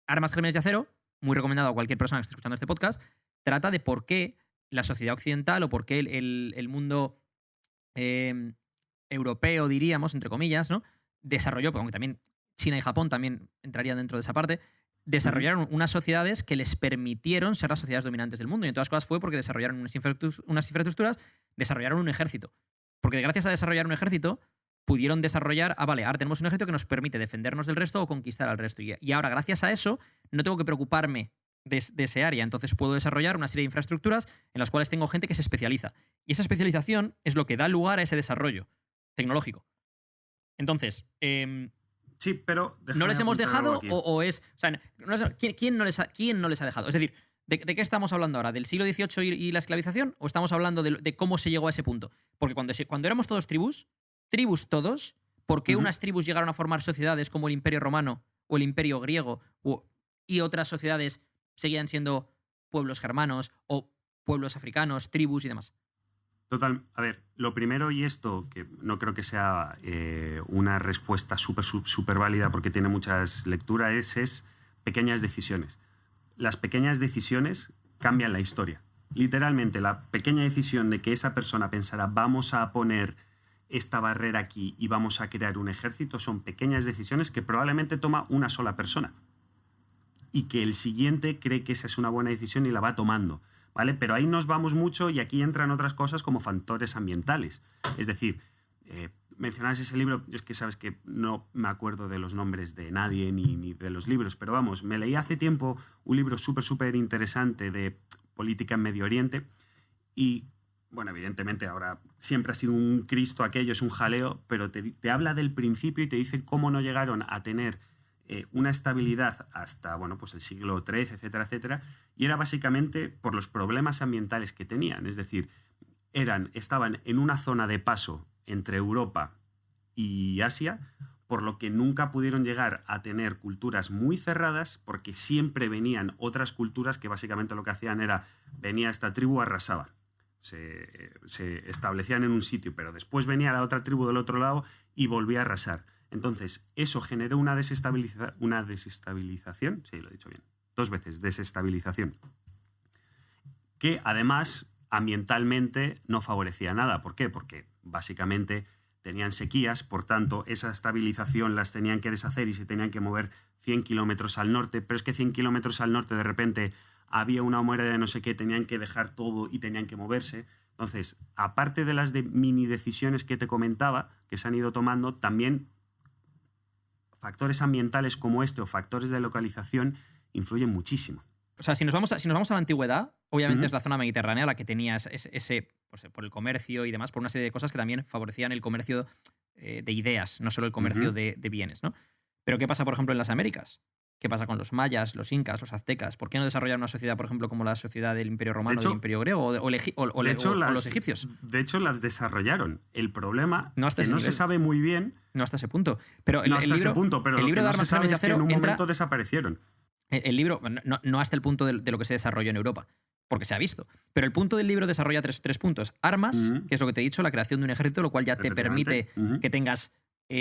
Armas, Gérmenes y Acero, muy recomendado a cualquier persona que esté escuchando este podcast, trata de por qué la sociedad occidental o por qué el mundo europeo, diríamos, entre comillas, ¿no? Desarrolló, aunque también China y Japón también entrarían dentro de esa parte, desarrollaron unas sociedades que les permitieron ser las sociedades dominantes del mundo. Y en todas las cosas fue porque desarrollaron unas infraestructuras, desarrollaron un ejército. Porque gracias a desarrollar un ejército, pudieron desarrollar, vale, ahora tenemos un ejército que nos permite defendernos del resto o conquistar al resto. Y ahora, gracias a eso, no tengo que preocuparme de ese área. Entonces puedo desarrollar una serie de infraestructuras en las cuales tengo gente que se especializa. Y esa especialización es lo que da lugar a ese desarrollo tecnológico. Entonces, sí, pero ¿no les hemos dejado o es...? O sea, ¿quién no les ha dejado? Es decir, ¿de qué estamos hablando ahora? ¿Del siglo XVIII y la esclavización? ¿O estamos hablando de cómo se llegó a ese punto? Porque cuando éramos todos tribus todos, ¿por qué unas tribus llegaron a formar sociedades como el Imperio Romano o el Imperio Griego y otras sociedades seguían siendo pueblos germanos o pueblos africanos, tribus y demás? Total, a ver, lo primero, y esto que no creo que sea una respuesta súper válida porque tiene muchas lecturas, es pequeñas decisiones. Las pequeñas decisiones cambian la historia. Literalmente, la pequeña decisión de que esa persona pensara vamos a poner esta barrera aquí y vamos a crear un ejército son pequeñas decisiones que probablemente toma una sola persona y que el siguiente cree que esa es una buena decisión y la va tomando. ¿Vale? Pero ahí nos vamos mucho y aquí entran otras cosas como factores ambientales. Es decir, mencionabas ese libro, yo es que sabes que no me acuerdo de los nombres de nadie ni de los libros, pero vamos, me leí hace tiempo un libro súper interesante de política en Medio Oriente y bueno, evidentemente ahora siempre ha sido un Cristo aquello, es un jaleo, pero te habla del principio y te dice cómo no llegaron a tener una estabilidad hasta, bueno, pues el siglo XIII, etcétera, etcétera, y era básicamente por los problemas ambientales que tenían, es decir, estaban en una zona de paso entre Europa y Asia, por lo que nunca pudieron llegar a tener culturas muy cerradas, porque siempre venían otras culturas que básicamente lo que hacían era, venía esta tribu, arrasaba, se establecían en un sitio, pero después venía la otra tribu del otro lado y volvía a arrasar. Entonces, eso generó una desestabilización, sí, lo he dicho bien, 2 veces, desestabilización, que además ambientalmente no favorecía nada. ¿Por qué? Porque básicamente tenían sequías, por tanto, esa estabilización las tenían que deshacer y se tenían que mover 100 kilómetros al norte, pero es que 100 kilómetros al norte de repente había una humareda de no sé qué, tenían que dejar todo y tenían que moverse. Entonces, aparte de las mini decisiones que te comentaba, que se han ido tomando, también factores ambientales como este o factores de localización influyen muchísimo. O sea, si nos vamos a la antigüedad, obviamente es la zona mediterránea la que tenía ese pues, por el comercio y demás, por una serie de cosas que también favorecían el comercio de ideas, no solo el comercio de bienes, ¿no? Pero ¿qué pasa, por ejemplo, en las Américas? ¿Qué pasa con los mayas, los incas, los aztecas? ¿Por qué no desarrollar una sociedad, por ejemplo, como la sociedad del Imperio Romano, del Imperio Griego o los egipcios? De hecho, las desarrollaron. El problema no que no se sabe muy bien... No hasta ese punto. Pero no hasta ese punto, pero lo que no se sabe es que en un momento desaparecieron. El libro, no hasta el punto de lo que se desarrolló en Europa, porque se ha visto. Pero el punto del libro desarrolla tres puntos. Armas, que es lo que te he dicho, la creación de un ejército, lo cual ya te permite que tengas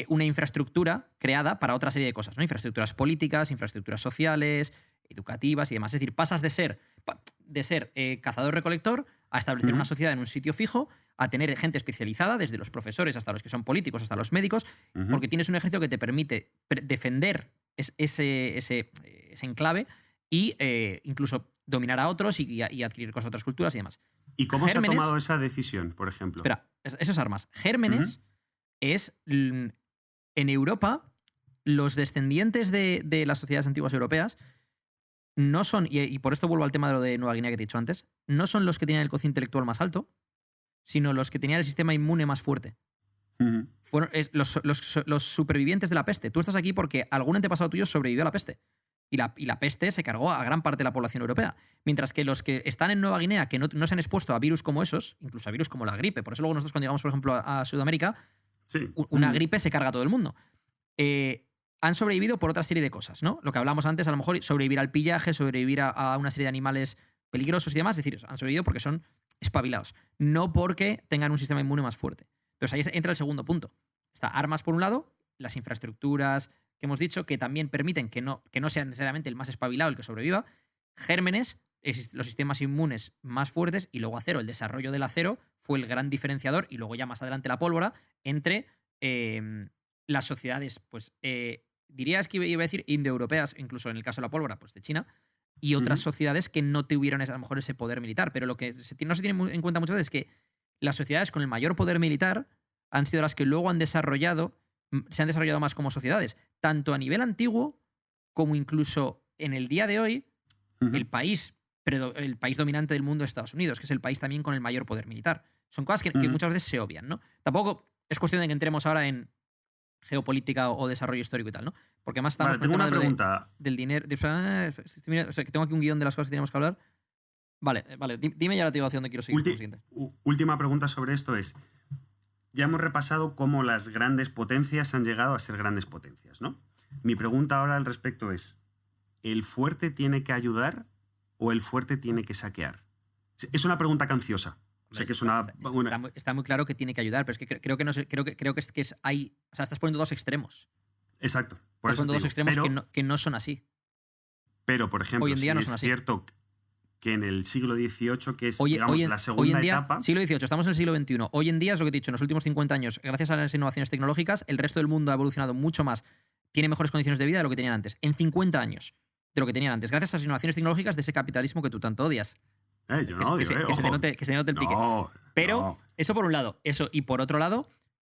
una infraestructura creada para otra serie de cosas, ¿no? Infraestructuras políticas, infraestructuras sociales, educativas y demás. Es decir, pasas de ser cazador-recolector a establecer una sociedad en un sitio fijo, a tener gente especializada, desde los profesores hasta los que son políticos, hasta los médicos, porque tienes un ejército que te permite defender ese enclave y incluso dominar a otros y adquirir cosas de otras culturas y demás. ¿Y cómo se ha tomado esa decisión, por ejemplo? Espera, eso es armas. Gérmenes es, en Europa, los descendientes de las sociedades antiguas europeas no son, y por esto vuelvo al tema de lo de Nueva Guinea que te he dicho antes, no son los que tenían el cociente intelectual más alto, sino los que tenían el sistema inmune más fuerte. Fueron los supervivientes de la peste. Tú estás aquí porque algún antepasado tuyo sobrevivió a la peste. Y la peste se cargó a gran parte de la población europea. Mientras que los que están en Nueva Guinea, que no se han expuesto a virus como esos, incluso a virus como la gripe, por eso luego nosotros cuando llegamos, por ejemplo, a Sudamérica, una gripe se carga a todo el mundo. Han sobrevivido por otra serie de cosas, ¿no? Lo que hablamos antes, a lo mejor sobrevivir al pillaje, sobrevivir a una serie de animales peligrosos y demás. Es decir, han sobrevivido porque son espabilados, no porque tengan un sistema inmune más fuerte. Entonces ahí entra el segundo punto. Está armas por un lado, las infraestructuras que hemos dicho que también permiten que no sea necesariamente el más espabilado el que sobreviva, gérmenes, los sistemas inmunes más fuertes y luego acero. El desarrollo del acero fue el gran diferenciador y luego ya más adelante la pólvora entre las sociedades, pues dirías que iba a decir indoeuropeas, incluso en el caso de la pólvora, pues de China, y otras sociedades que no tuvieron a lo mejor ese poder militar. Pero lo que no se tiene en cuenta muchas veces es que las sociedades con el mayor poder militar han sido las que luego se han desarrollado más como sociedades, tanto a nivel antiguo como incluso en el día de hoy, el país dominante del mundo es Estados Unidos, que es el país también con el mayor poder militar. Son cosas que muchas veces se obvian, ¿no? Tampoco es cuestión de que entremos ahora en geopolítica o desarrollo histórico y tal, ¿no? Porque más estamos tengo una pregunta. Del dinero. O sea, que tengo aquí un guión de las cosas que tenemos que hablar. Vale, dime ya la te digo hacia dónde quiero seguir. Última pregunta sobre esto es, ya hemos repasado cómo las grandes potencias han llegado a ser grandes potencias, ¿no? Mi pregunta ahora al respecto es, ¿el fuerte tiene que ayudar o el fuerte tiene que saquear? Es una pregunta canciosa. Sé que es está muy claro que tiene que ayudar, pero es que creo que hay, o sea, estás poniendo dos extremos. Exacto. Estás poniendo dos extremos que no son así. Pero, por ejemplo, hoy en día no es son así. Cierto que en el siglo XVIII, que es la segunda etapa... Siglo XVIII, estamos en el siglo XXI. Hoy en día, es lo que te he dicho, en los últimos 50 años, gracias a las innovaciones tecnológicas, el resto del mundo ha evolucionado mucho más, tiene mejores condiciones de vida de lo que tenían antes. En 50 años de lo que tenían antes, gracias a las innovaciones tecnológicas de ese capitalismo que tú tanto odias. Que se te note el pique. Pero eso por un lado. Eso, y por otro lado,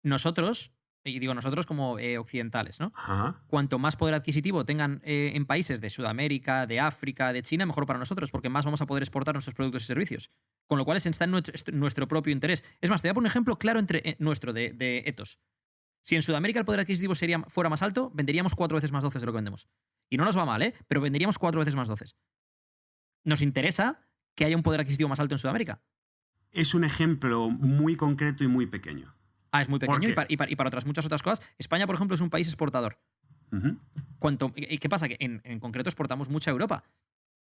nosotros y digo nosotros como occidentales, ¿no? Ajá. Cuanto más poder adquisitivo tengan en países de Sudamérica, de África, de China, mejor para nosotros, porque más vamos a poder exportar nuestros productos y servicios. Con lo cual está en nuestro propio interés. Es más, te voy a poner un ejemplo claro entre nuestro de Ethos. Si en Sudamérica el poder adquisitivo fuera más alto, venderíamos 4 veces más doces de lo que vendemos. Y no nos va mal, ¿eh? Pero venderíamos 4 veces más doces. Nos interesa que haya un poder adquisitivo más alto en Sudamérica. Es un ejemplo muy concreto y muy pequeño. Es muy pequeño y para otras muchas otras cosas. España, por ejemplo, es un país exportador. Uh-huh. ¿Y qué pasa? Que en concreto exportamos mucha a Europa,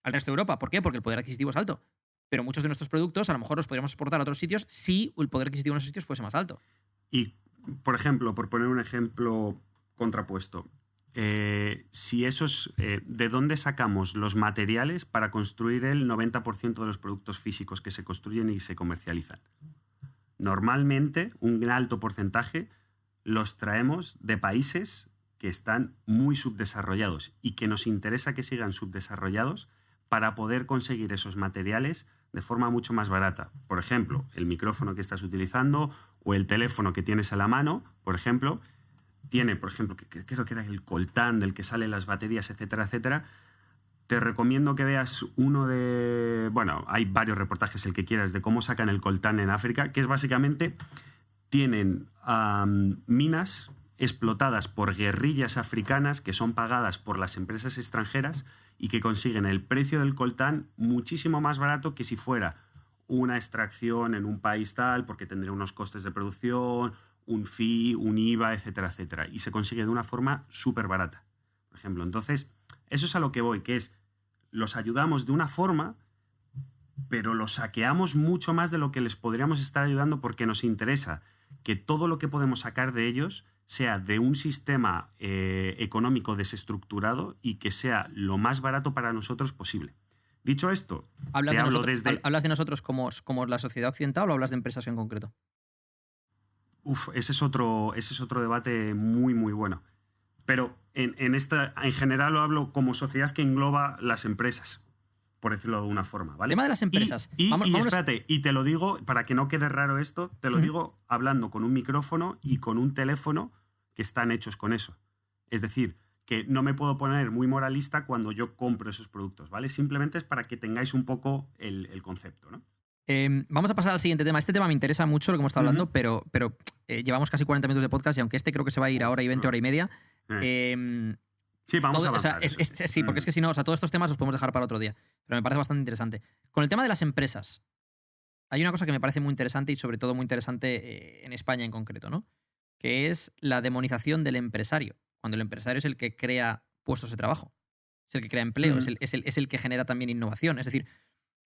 al resto de Europa. ¿Por qué? Porque el poder adquisitivo es alto. Pero muchos de nuestros productos a lo mejor los podríamos exportar a otros sitios si el poder adquisitivo en esos sitios fuese más alto. Y, por ejemplo, por poner un ejemplo contrapuesto, si esos, ¿de dónde sacamos los materiales para construir el 90% de los productos físicos que se construyen y se comercializan? Normalmente, un alto porcentaje los traemos de países que están muy subdesarrollados y que nos interesa que sigan subdesarrollados para poder conseguir esos materiales de forma mucho más barata. Por ejemplo, el micrófono que estás utilizando o el teléfono que tienes a la mano, por ejemplo, tiene, por ejemplo, que creo que era el coltán del que salen las baterías, etcétera, etcétera. Te recomiendo que veas uno de... Bueno, hay varios reportajes, el que quieras, de cómo sacan el coltán en África, que es básicamente, tienen minas explotadas por guerrillas africanas que son pagadas por las empresas extranjeras y que consiguen el precio del coltán muchísimo más barato que si fuera una extracción en un país tal, porque tendría unos costes de producción, un fee, un IVA, etcétera, etcétera. Y se consigue de una forma súper barata, por ejemplo. Entonces, eso es a lo que voy, que es, los ayudamos de una forma, pero los saqueamos mucho más de lo que les podríamos estar ayudando porque nos interesa que todo lo que podemos sacar de ellos sea de un sistema económico desestructurado y que sea lo más barato para nosotros posible. Dicho esto, ¿Hablas de nosotros como la sociedad occidental o hablas de empresas en concreto? Ese es otro debate muy, muy bueno. Pero en general lo hablo como sociedad que engloba las empresas, por decirlo de una forma, ¿vale? El tema de las empresas. Y espérate, y te lo digo, para que no quede raro esto, te lo digo hablando con un micrófono y con un teléfono que están hechos con eso. Es decir, que no me puedo poner muy moralista cuando yo compro esos productos, ¿vale? Simplemente es para que tengáis un poco el concepto, ¿no? Vamos a pasar al siguiente tema. Este tema me interesa mucho lo que hemos estado hablando, pero llevamos casi 40 minutos de podcast y aunque este creo que se va a ir a hora y 20, hora y media. Sí, vamos a avanzar. Sí, porque es que si no, todos estos temas los podemos dejar para otro día. Pero me parece bastante interesante. Con el tema de las empresas, hay una cosa que me parece muy interesante y sobre todo muy interesante en España en concreto, ¿no? Que es la demonización del empresario. Cuando el empresario es el que crea puestos de trabajo, es el que crea empleo, es el que genera también innovación. Es decir,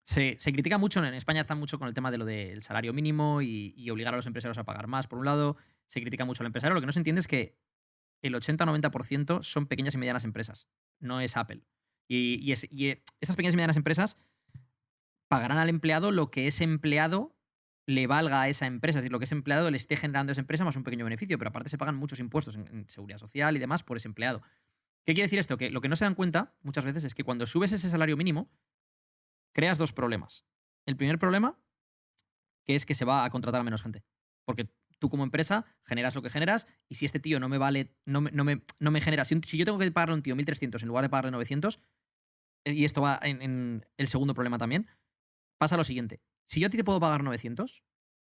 se critica mucho, en España está mucho con el tema de lo del salario mínimo y obligar a los empresarios a pagar más, por un lado. Se critica mucho al empresario. Lo que no se entiende es que el 80-90% son pequeñas y medianas empresas. No es Apple. Y estas pequeñas y medianas empresas pagarán al empleado lo que ese empleado le valga a esa empresa. Es decir, lo que ese empleado le esté generando a esa empresa más un pequeño beneficio. Pero aparte se pagan muchos impuestos en seguridad social y demás por ese empleado. ¿Qué quiere decir esto? Que lo que no se dan cuenta muchas veces es que cuando subes ese salario mínimo, creas dos problemas. El primer problema, que es que se va a contratar a menos gente. Porque tú como empresa generas lo que generas y si este tío no me vale, no me genera... Si yo tengo que pagarle a un tío 1.300 en lugar de pagarle 900, y esto va en el segundo problema también, pasa lo siguiente. Si yo a ti te puedo pagar 900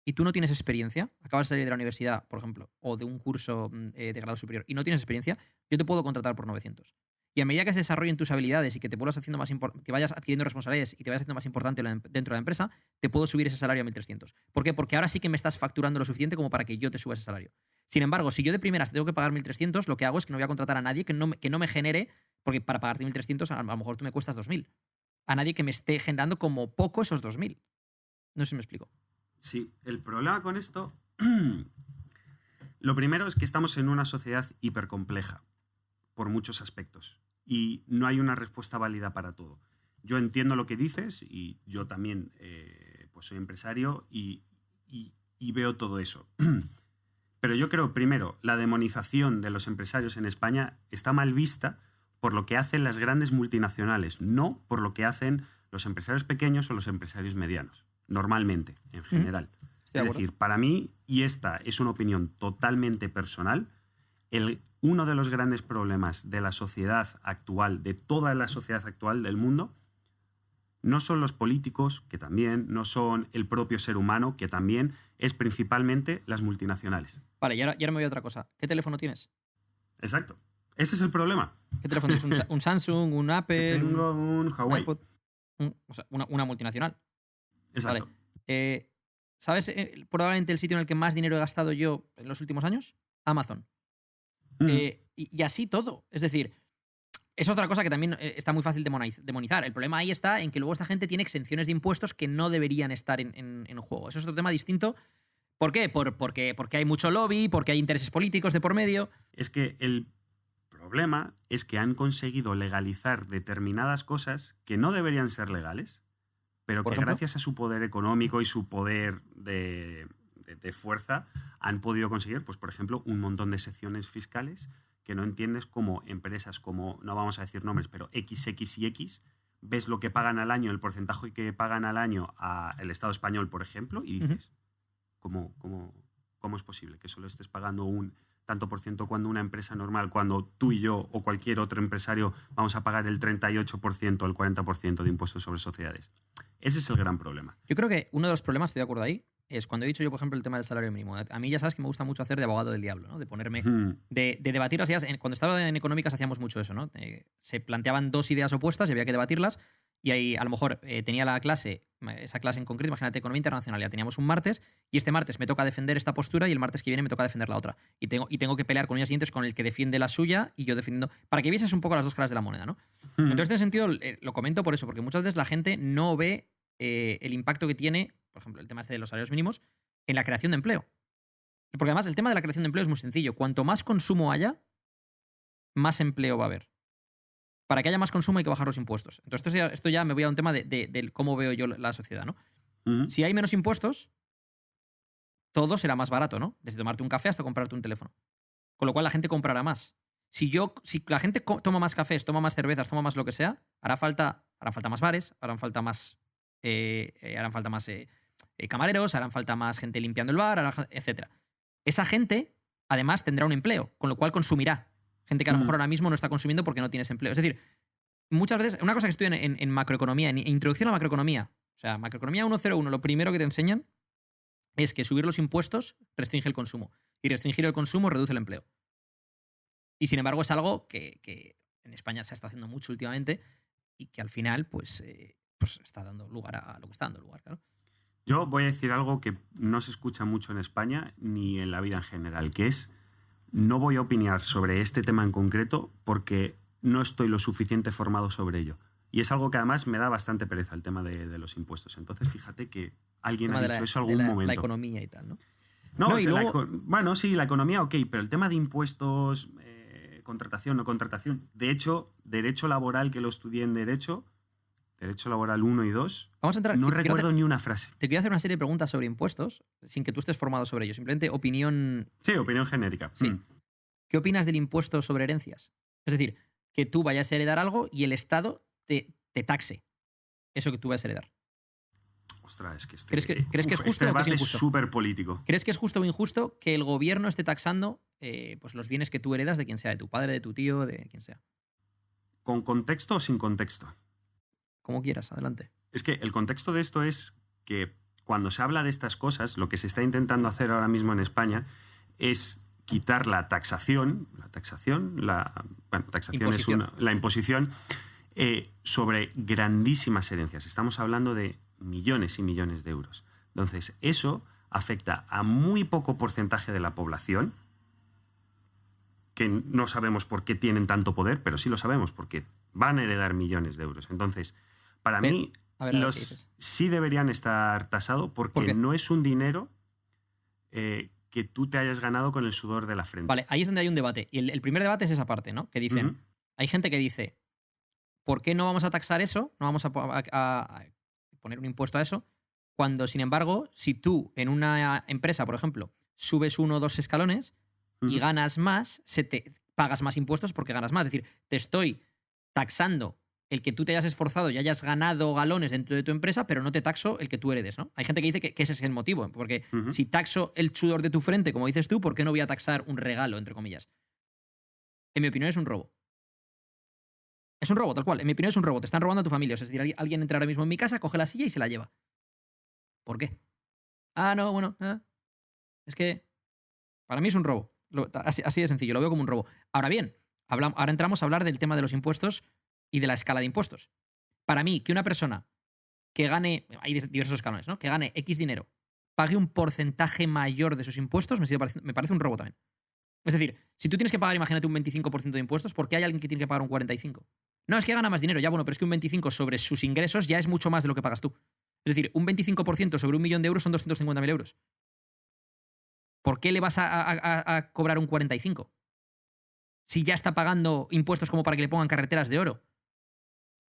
y tú no tienes experiencia, acabas de salir de la universidad, por ejemplo, o de un curso de grado superior y no tienes experiencia, yo te puedo contratar por 900. Y a medida que se desarrollen tus habilidades y que te vayas adquiriendo responsabilidades y te vayas haciendo más importante dentro de la empresa, te puedo subir ese salario a 1.300. ¿Por qué? Porque ahora sí que me estás facturando lo suficiente como para que yo te suba ese salario. Sin embargo, si yo de primeras te tengo que pagar 1.300, lo que hago es que no voy a contratar a nadie que no me genere, porque para pagarte 1.300 a lo mejor tú me cuestas 2.000. A nadie que me esté generando como poco esos 2.000. No sé si me explico. Sí, el problema con esto... Lo primero es que estamos en una sociedad hipercompleja por muchos aspectos. Y no hay una respuesta válida para todo. Yo entiendo lo que dices y yo también pues soy empresario y veo todo eso. Pero yo creo, primero, la demonización de los empresarios en España está mal vista por lo que hacen las grandes multinacionales, no por lo que hacen los empresarios pequeños o los empresarios medianos, normalmente, en general. Estoy de Es decir, para mí, y esta es una opinión totalmente personal, uno de los grandes problemas de la sociedad actual, de toda la sociedad actual del mundo, no son los políticos, que también, no son el propio ser humano, que también, es principalmente las multinacionales. Vale, y ahora me voy a otra cosa. ¿Qué teléfono tienes? Exacto. Ese es el problema. ¿Qué teléfono tienes? ¿Un Samsung, un Apple? Tengo un Huawei. iPod? O sea, una multinacional. Exacto. Vale. ¿Sabes probablemente el sitio en el que más dinero he gastado yo en los últimos años? Amazon. Y así todo. Es decir, es otra cosa que también está muy fácil demonizar. El problema ahí está en que luego esta gente tiene exenciones de impuestos que no deberían estar en juego. Eso es otro tema distinto. ¿Por qué? Porque hay mucho lobby, porque hay intereses políticos de por medio. Es que el problema es que han conseguido legalizar determinadas cosas que no deberían ser legales, pero que gracias a su poder económico y su poder de fuerza han podido conseguir, pues por ejemplo, un montón de secciones fiscales que no entiendes cómo empresas como, no vamos a decir nombres, pero XX y X, ves lo que pagan al año, el porcentaje que pagan al año al Estado español, por ejemplo, y dices, ¿cómo es posible que solo estés pagando un tanto por ciento cuando una empresa normal, cuando tú y yo o cualquier otro empresario vamos a pagar el 38% o el 40% de impuestos sobre sociedades? Ese es el gran problema. Yo creo que uno de los problemas, estoy de acuerdo ahí, es cuando he dicho yo, por ejemplo, el tema del salario mínimo. A mí ya sabes que me gusta mucho hacer de abogado del diablo, ¿no? De ponerme, de debatir las ideas. Cuando estaba en económicas hacíamos mucho eso, ¿no? Se planteaban dos ideas opuestas y había que debatirlas. Y ahí a lo mejor tenía la clase, esa clase en concreto, imagínate, economía internacional, ya teníamos un martes, y este martes me toca defender esta postura y el martes que viene me toca defender la otra. Y tengo que pelear con días siguientes con el que defiende la suya y yo defendiendo, para que vieses un poco las dos caras de la moneda, ¿no? Entonces, en ese sentido, lo comento por eso, porque muchas veces la gente no ve el impacto que tiene, por ejemplo, el tema este de los salarios mínimos, en la creación de empleo. Porque además el tema de la creación de empleo es muy sencillo. Cuanto más consumo haya, más empleo va a haber. Para que haya más consumo hay que bajar los impuestos. Entonces esto ya me voy a un tema de cómo veo yo la sociedad, ¿no? Si hay menos impuestos, todo será más barato, ¿no? Desde tomarte un café hasta comprarte un teléfono. Con lo cual la gente comprará más. Si la gente toma más cafés, toma más cervezas, toma más lo que sea, harán falta más bares, harán falta más camareros, harán falta más gente limpiando el bar, etc. Esa gente, además, tendrá un empleo, con lo cual consumirá. Gente que a lo mejor ahora mismo no está consumiendo porque no tienes empleo. Es decir, muchas veces, una cosa que estudio en macroeconomía, en introducción a la macroeconomía, o sea, macroeconomía 101, lo primero que te enseñan es que subir los impuestos restringe el consumo. Y restringir el consumo reduce el empleo. Y sin embargo es algo que en España se está haciendo mucho últimamente y que al final pues está dando lugar a lo que está dando lugar, claro. Yo voy a decir algo que no se escucha mucho en España ni en la vida en general, que es, no voy a opinar sobre este tema en concreto porque no estoy lo suficiente formado sobre ello. Y es algo que además me da bastante pereza, el tema de los impuestos. Entonces fíjate que alguien ha dicho eso en algún momento. La economía y tal, ¿no? No, y luego... Bueno, sí, la economía ok, pero el tema de impuestos, contratación, no contratación. De hecho, derecho laboral, que lo estudié en Derecho Laboral 1 y 2, vamos a entrar, no recuerdo ni una frase. Te quiero hacer una serie de preguntas sobre impuestos sin que tú estés formado sobre ello. Simplemente opinión... Sí, opinión genérica. Sí. ¿Qué opinas del impuesto sobre herencias? Es decir, que tú vayas a heredar algo y el Estado te taxe eso que tú vas a heredar. Ostras, es que ¿Crees que es justo o que es injusto? Es súper político. ¿Crees que es justo o injusto que el gobierno esté taxando pues los bienes que tú heredas de quien sea, de tu padre, de tu tío, de quien sea? ¿Con contexto o sin contexto? Como quieras, adelante. Es que el contexto de esto es que cuando se habla de estas cosas, lo que se está intentando hacer ahora mismo en España es quitar la taxación. La imposición sobre grandísimas herencias. Estamos hablando de millones y millones de euros. Entonces, eso afecta a muy poco porcentaje de la población, que no sabemos por qué tienen tanto poder, pero sí lo sabemos, porque van a heredar millones de euros. Entonces, para mí, sí deberían estar tasados porque no es un dinero que tú te hayas ganado con el sudor de la frente. Vale, ahí es donde hay un debate. Y el primer debate es esa parte, ¿no? Que dicen, hay gente que dice, ¿por qué no vamos a taxar eso? No vamos a poner un impuesto a eso, cuando, sin embargo, si tú en una empresa, por ejemplo, subes 1 o 2 escalones y ganas más, pagas más impuestos porque ganas más. Es decir, te estoy taxando el que tú te hayas esforzado y hayas ganado galones dentro de tu empresa, pero no te taxo el que tú heredes, ¿no? Hay gente que dice que ese es el motivo, porque si taxo el sudor de tu frente, como dices tú, ¿por qué no voy a taxar un regalo, entre comillas? En mi opinión es un robo. Es un robo, tal cual. En mi opinión es un robo. Te están robando a tu familia. O sea, es decir, alguien entra ahora mismo en mi casa, coge la silla y se la lleva. ¿Por qué? Ah, no, bueno. Es que para mí es un robo. Así de sencillo. Lo veo como un robo. Ahora bien, ahora entramos a hablar del tema de los impuestos y de la escala de impuestos. Para mí, que una persona que gane, hay diversos escalones, ¿no? Que gane X dinero, pague un porcentaje mayor de sus impuestos, me parece un robo también. Es decir, si tú tienes que pagar, imagínate, un 25% de impuestos, ¿por qué hay alguien que tiene que pagar un 45%? No, es que gana más dinero, ya bueno, pero es que un 25% sobre sus ingresos ya es mucho más de lo que pagas tú. Es decir, un 25% sobre 1.000.000 de euros son 250.000 euros. ¿Por qué le vas a cobrar un 45%? Si ya está pagando impuestos como para que le pongan carreteras de oro.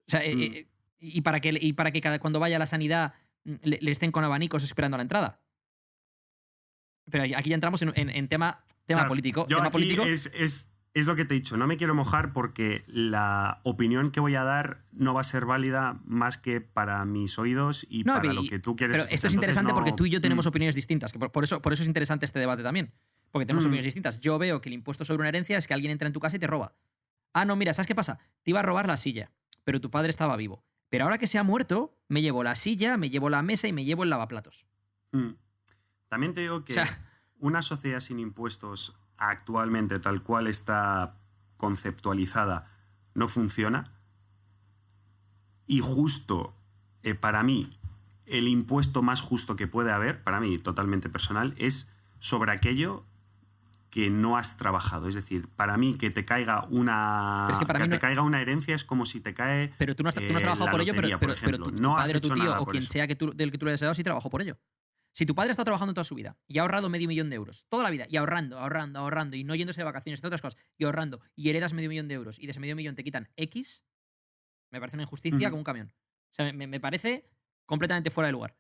O sea, y para que cuando vaya a la sanidad le estén con abanicos esperando a la entrada. Pero aquí ya entramos en tema claro, político. Yo tema aquí político. Es lo que te he dicho. No me quiero mojar porque la opinión que voy a dar no va a ser válida más que para mis oídos y para lo que tú quieres. Pero esto es interesante porque tú y yo tenemos opiniones distintas. Que por eso es interesante este debate también. Porque tenemos opiniones distintas. Yo veo que el impuesto sobre una herencia es que alguien entra en tu casa y te roba. Ah, no, mira, ¿sabes qué pasa? Te iba a robar la silla, pero tu padre estaba vivo. Pero ahora que se ha muerto, me llevo la silla, me llevo la mesa y me llevo el lavaplatos. También te digo que una sociedad sin impuestos actualmente, tal cual está conceptualizada, no funciona. Y justo, para mí, el impuesto más justo que puede haber, para mí totalmente personal, es sobre aquello que no has trabajado. Es decir, para mí que te caiga una caiga una herencia es como si te cae. Pero tú no has trabajado por ello, pero tu no padre o tu tío o quien eso. sea del que tú le hayas dado sí trabajó por ello. Si tu padre está trabajando toda su vida y ha ahorrado 500.000 euros, toda la vida, y ahorrando, y no yéndose de vacaciones, de otras cosas, y ahorrando, y heredas 500.000 euros, y de ese 500.000 te quitan X, me parece una injusticia como un camión. O sea, me parece completamente fuera de lugar.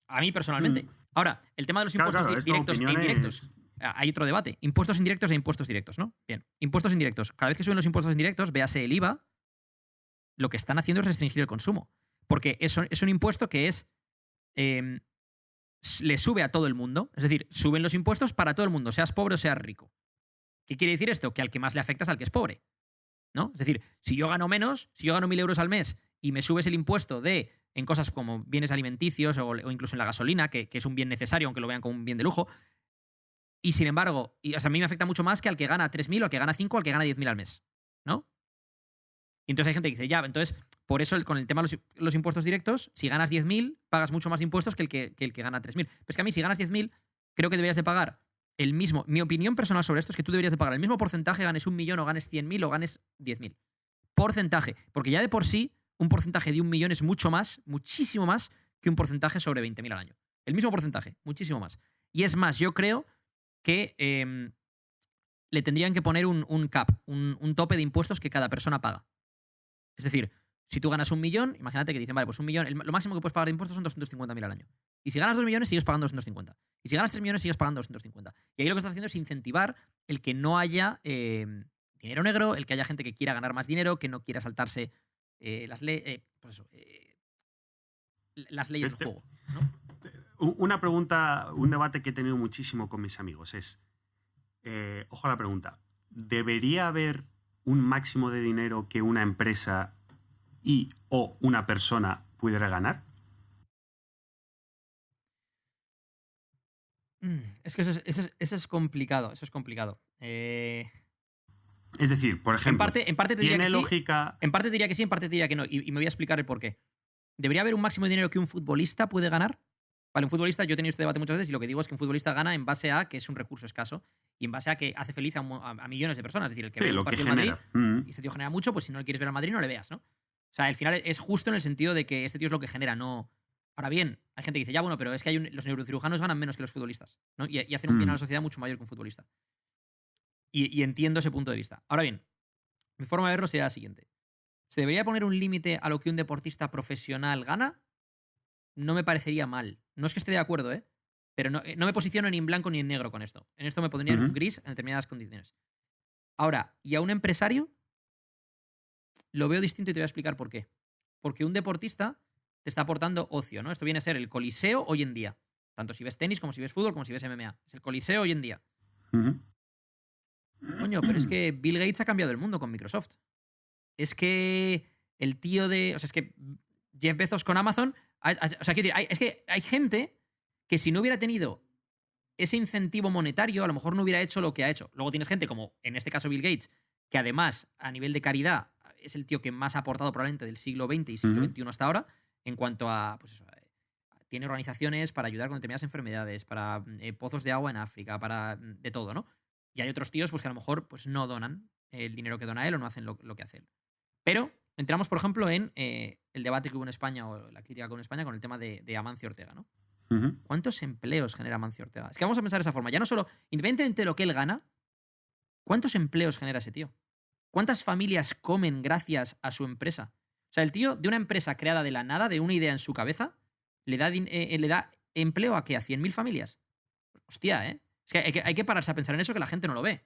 A mí personalmente. Ahora, el tema de los impuestos directos e indirectos. Hay otro debate. Impuestos indirectos e impuestos directos, ¿no? Bien. Impuestos indirectos. Cada vez que suben los impuestos indirectos, véase el IVA, lo que están haciendo es restringir el consumo. Porque es un impuesto que es. Le sube a todo el mundo. Es decir, suben los impuestos para todo el mundo, seas pobre o seas rico. ¿Qué quiere decir esto? Que al que más le afecta es al que es pobre, ¿no? Es decir, si yo gano menos, si yo gano 1.000 euros al mes y me subes el impuesto en cosas como bienes alimenticios o incluso en la gasolina, que es un bien necesario, aunque lo vean como un bien de lujo, y sin embargo, a mí me afecta mucho más que al que gana 3.000, o al que gana 5, o al que gana 10.000 al mes, ¿no? Y entonces hay gente que dice, ya, entonces, por eso con el tema de los impuestos directos, si ganas 10.000, pagas mucho más impuestos que el que gana 3.000. Pero es que a mí, si ganas 10.000, creo que deberías de pagar el mismo. Mi opinión personal sobre esto es que tú deberías de pagar el mismo porcentaje, ganes 1.000.000 o ganes 100.000 o ganes 10.000. Porcentaje. Porque ya de por sí, un porcentaje de 1.000.000 es mucho más, muchísimo más, que un porcentaje sobre 20.000 al año. El mismo porcentaje, muchísimo más. Y es más, yo creo que le tendrían que poner un cap, un tope de impuestos que cada persona paga. Es decir, si tú ganas 1.000.000, imagínate que dicen, vale, pues 1.000.000, lo máximo que puedes pagar de impuestos son 250.000 al año. Y si ganas 2 millones, sigues pagando 250. Y si ganas 3 millones, sigues pagando 250. Y ahí lo que estás haciendo es incentivar el que no haya dinero negro, el que haya gente que quiera ganar más dinero, que no quiera saltarse las leyes del juego, ¿no? Una pregunta, un debate que he tenido muchísimo con mis amigos es, ojo a la pregunta, ¿debería haber un máximo de dinero que una empresa o una persona pudiera ganar? Es que eso es complicado. Eso es complicado. Es decir, por ejemplo, en parte te diría ¿tiene que lógica? Sí, en parte te diría que sí, en parte te diría que no. Y me voy a explicar el por qué. ¿Debería haber un máximo de dinero que un futbolista puede ganar? Vale, un futbolista, yo he tenido este debate muchas veces y lo que digo es que un futbolista gana en base a que es un recurso escaso y en base a que hace feliz a millones de personas. Es decir, el que ve un partido en Madrid y este tío genera mucho, pues si no le quieres ver al Madrid no le veas, ¿no? O sea, al final es justo en el sentido de que este tío es lo que genera, no. Ahora bien, hay gente que dice, ya bueno, pero es que los neurocirujanos ganan menos que los futbolistas, ¿no? Y hacen un bien a la sociedad mucho mayor que un futbolista. Y entiendo ese punto de vista. Ahora bien, mi forma de verlo sería la siguiente. ¿Se debería poner un límite a lo que un deportista profesional gana? No me parecería mal. No es que esté de acuerdo, pero no me posiciono ni en blanco ni en negro con esto. En esto me pondría en un gris en determinadas condiciones. Ahora, ¿y a un empresario? lo veo distinto y te voy a explicar por qué. Porque un deportista te está aportando ocio, ¿no? Esto viene a ser el coliseo hoy en día. Tanto si ves tenis, como si ves fútbol, como si ves MMA. Es el coliseo hoy en día. Coño, pero es que Bill Gates ha cambiado el mundo con Microsoft. Es que el tío de... O sea, es que Jeff Bezos con Amazon... O sea, quiero decir, es que hay gente que si no hubiera tenido ese incentivo monetario, a lo mejor no hubiera hecho lo que ha hecho. Luego tienes gente como, en este caso, Bill Gates, que además, a nivel de caridad, es el tío que más ha aportado probablemente del siglo XX y siglo XXI hasta ahora, en cuanto a, pues eso, tiene organizaciones para ayudar con determinadas enfermedades, para pozos de agua en África, para de todo, ¿no? Y hay otros tíos pues, que a lo mejor pues, no donan el dinero que dona él o no hacen lo que hace él. Pero entramos, por ejemplo, en el debate que hubo en España o la crítica que hubo en España con el tema de Amancio Ortega, ¿no? ¿Cuántos empleos genera Amancio Ortega? Es que vamos a pensar de esa forma. Ya no solo, independientemente de lo que él gana, ¿cuántos empleos genera ese tío? ¿Cuántas familias comen gracias a su empresa? O sea, el tío de una empresa creada de la nada, de una idea en su cabeza, le da empleo a ¿qué? ¿A 100.000 familias? Hostia, ¿eh? Es que hay que pararse a pensar en eso, que la gente no lo ve.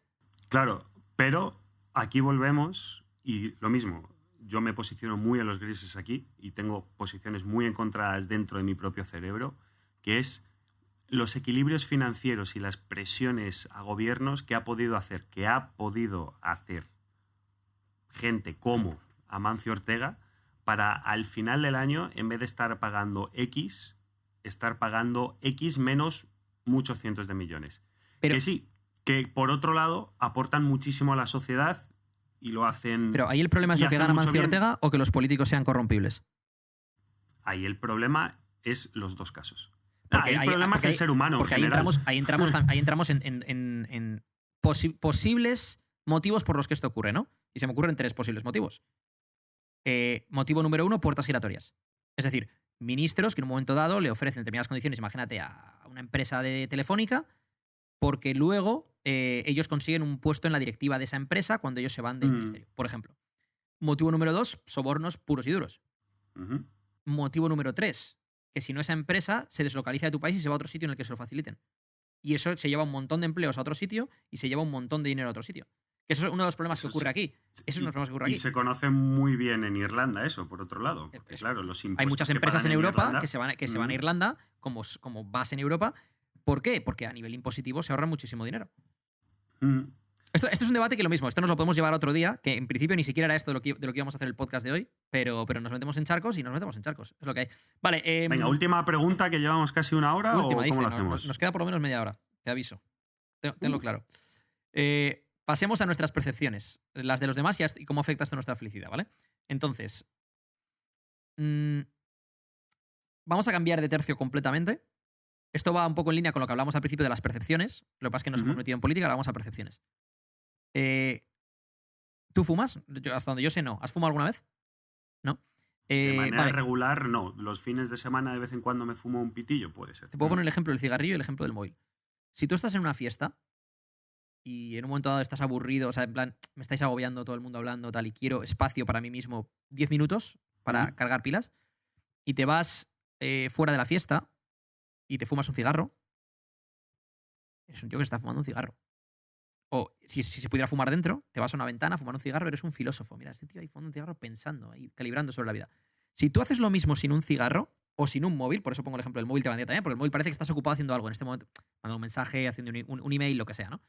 Claro, pero aquí volvemos y lo mismo. Yo me posiciono muy en los grises aquí y tengo posiciones muy encontradas dentro de mi propio cerebro, que es los equilibrios financieros y las presiones a gobiernos que ha podido hacer gente como Amancio Ortega para al final del año, en vez de estar pagando estar pagando X menos muchos cientos de millones. Pero, que sí, que por otro lado aportan muchísimo a la sociedad y lo hacen... Pero ahí el problema es lo que gana Amancio Ortega o que los políticos sean corrompibles. Ahí el problema es los dos casos. Porque el problema es el ser humano. Porque en general. ahí entramos en posibles motivos por los que esto ocurre, ¿no? Y se me ocurren 3 posibles motivos. Motivo número 1, puertas giratorias. Es decir, ministros que en un momento dado le ofrecen determinadas condiciones, imagínate, a una empresa de telefónica, porque luego ellos consiguen un puesto en la directiva de esa empresa cuando ellos se van del ministerio, por ejemplo. Motivo número 2, sobornos puros y duros. Motivo número 3, que si no esa empresa se deslocaliza de tu país y se va a otro sitio en el que se lo faciliten. Y eso se lleva un montón de empleos a otro sitio y se lleva un montón de dinero a otro sitio. Que eso es uno de los problemas que ocurre aquí. Y se conoce muy bien en Irlanda eso, por otro lado. Porque, claro, los impuestos hay muchas empresas en Europa que se van a Irlanda como base en Europa. ¿Por qué? Porque a nivel impositivo se ahorra muchísimo dinero. Esto es un debate que lo mismo, esto nos lo podemos llevar otro día, que en principio ni siquiera era esto de lo que íbamos a hacer el podcast de hoy, pero nos metemos en charcos y nos metemos en charcos. Es lo que hay. Vale. Venga, última pregunta, que llevamos casi una hora, ¿o cómo lo hacemos? Nos queda por lo menos media hora, te aviso. Tenlo claro. Pasemos a nuestras percepciones, las de los demás y cómo afecta esto a nuestra felicidad, ¿vale? Entonces, vamos a cambiar de tercio completamente. Esto va un poco en línea con lo que hablamos al principio de las percepciones. Lo que pasa es que nos hemos metido en política, ahora vamos a percepciones. ¿Tú fumas? Hasta donde yo sé, no. ¿Has fumado alguna vez? ¿No? De manera regular, no. Los fines de semana de vez en cuando me fumo un pitillo, puede ser. Te puedo poner el ejemplo del cigarrillo y el ejemplo del móvil. Si tú estás en una fiesta y en un momento dado estás aburrido, o sea, en plan, me estáis agobiando, todo el mundo hablando, tal, y quiero espacio para mí mismo, 10 minutos para cargar pilas, y te vas fuera de la fiesta y te fumas un cigarro, eres un tío que está fumando un cigarro. O si se pudiera fumar dentro, te vas a una ventana a fumar un cigarro, eres un filósofo. Mira, este tío ahí fumando un cigarro pensando, ahí calibrando sobre la vida. Si tú haces lo mismo sin un cigarro o sin un móvil, por eso pongo el ejemplo del móvil, te vendría también, porque el móvil parece que estás ocupado haciendo algo en este momento, mandando un mensaje, haciendo un email, lo que sea, ¿no?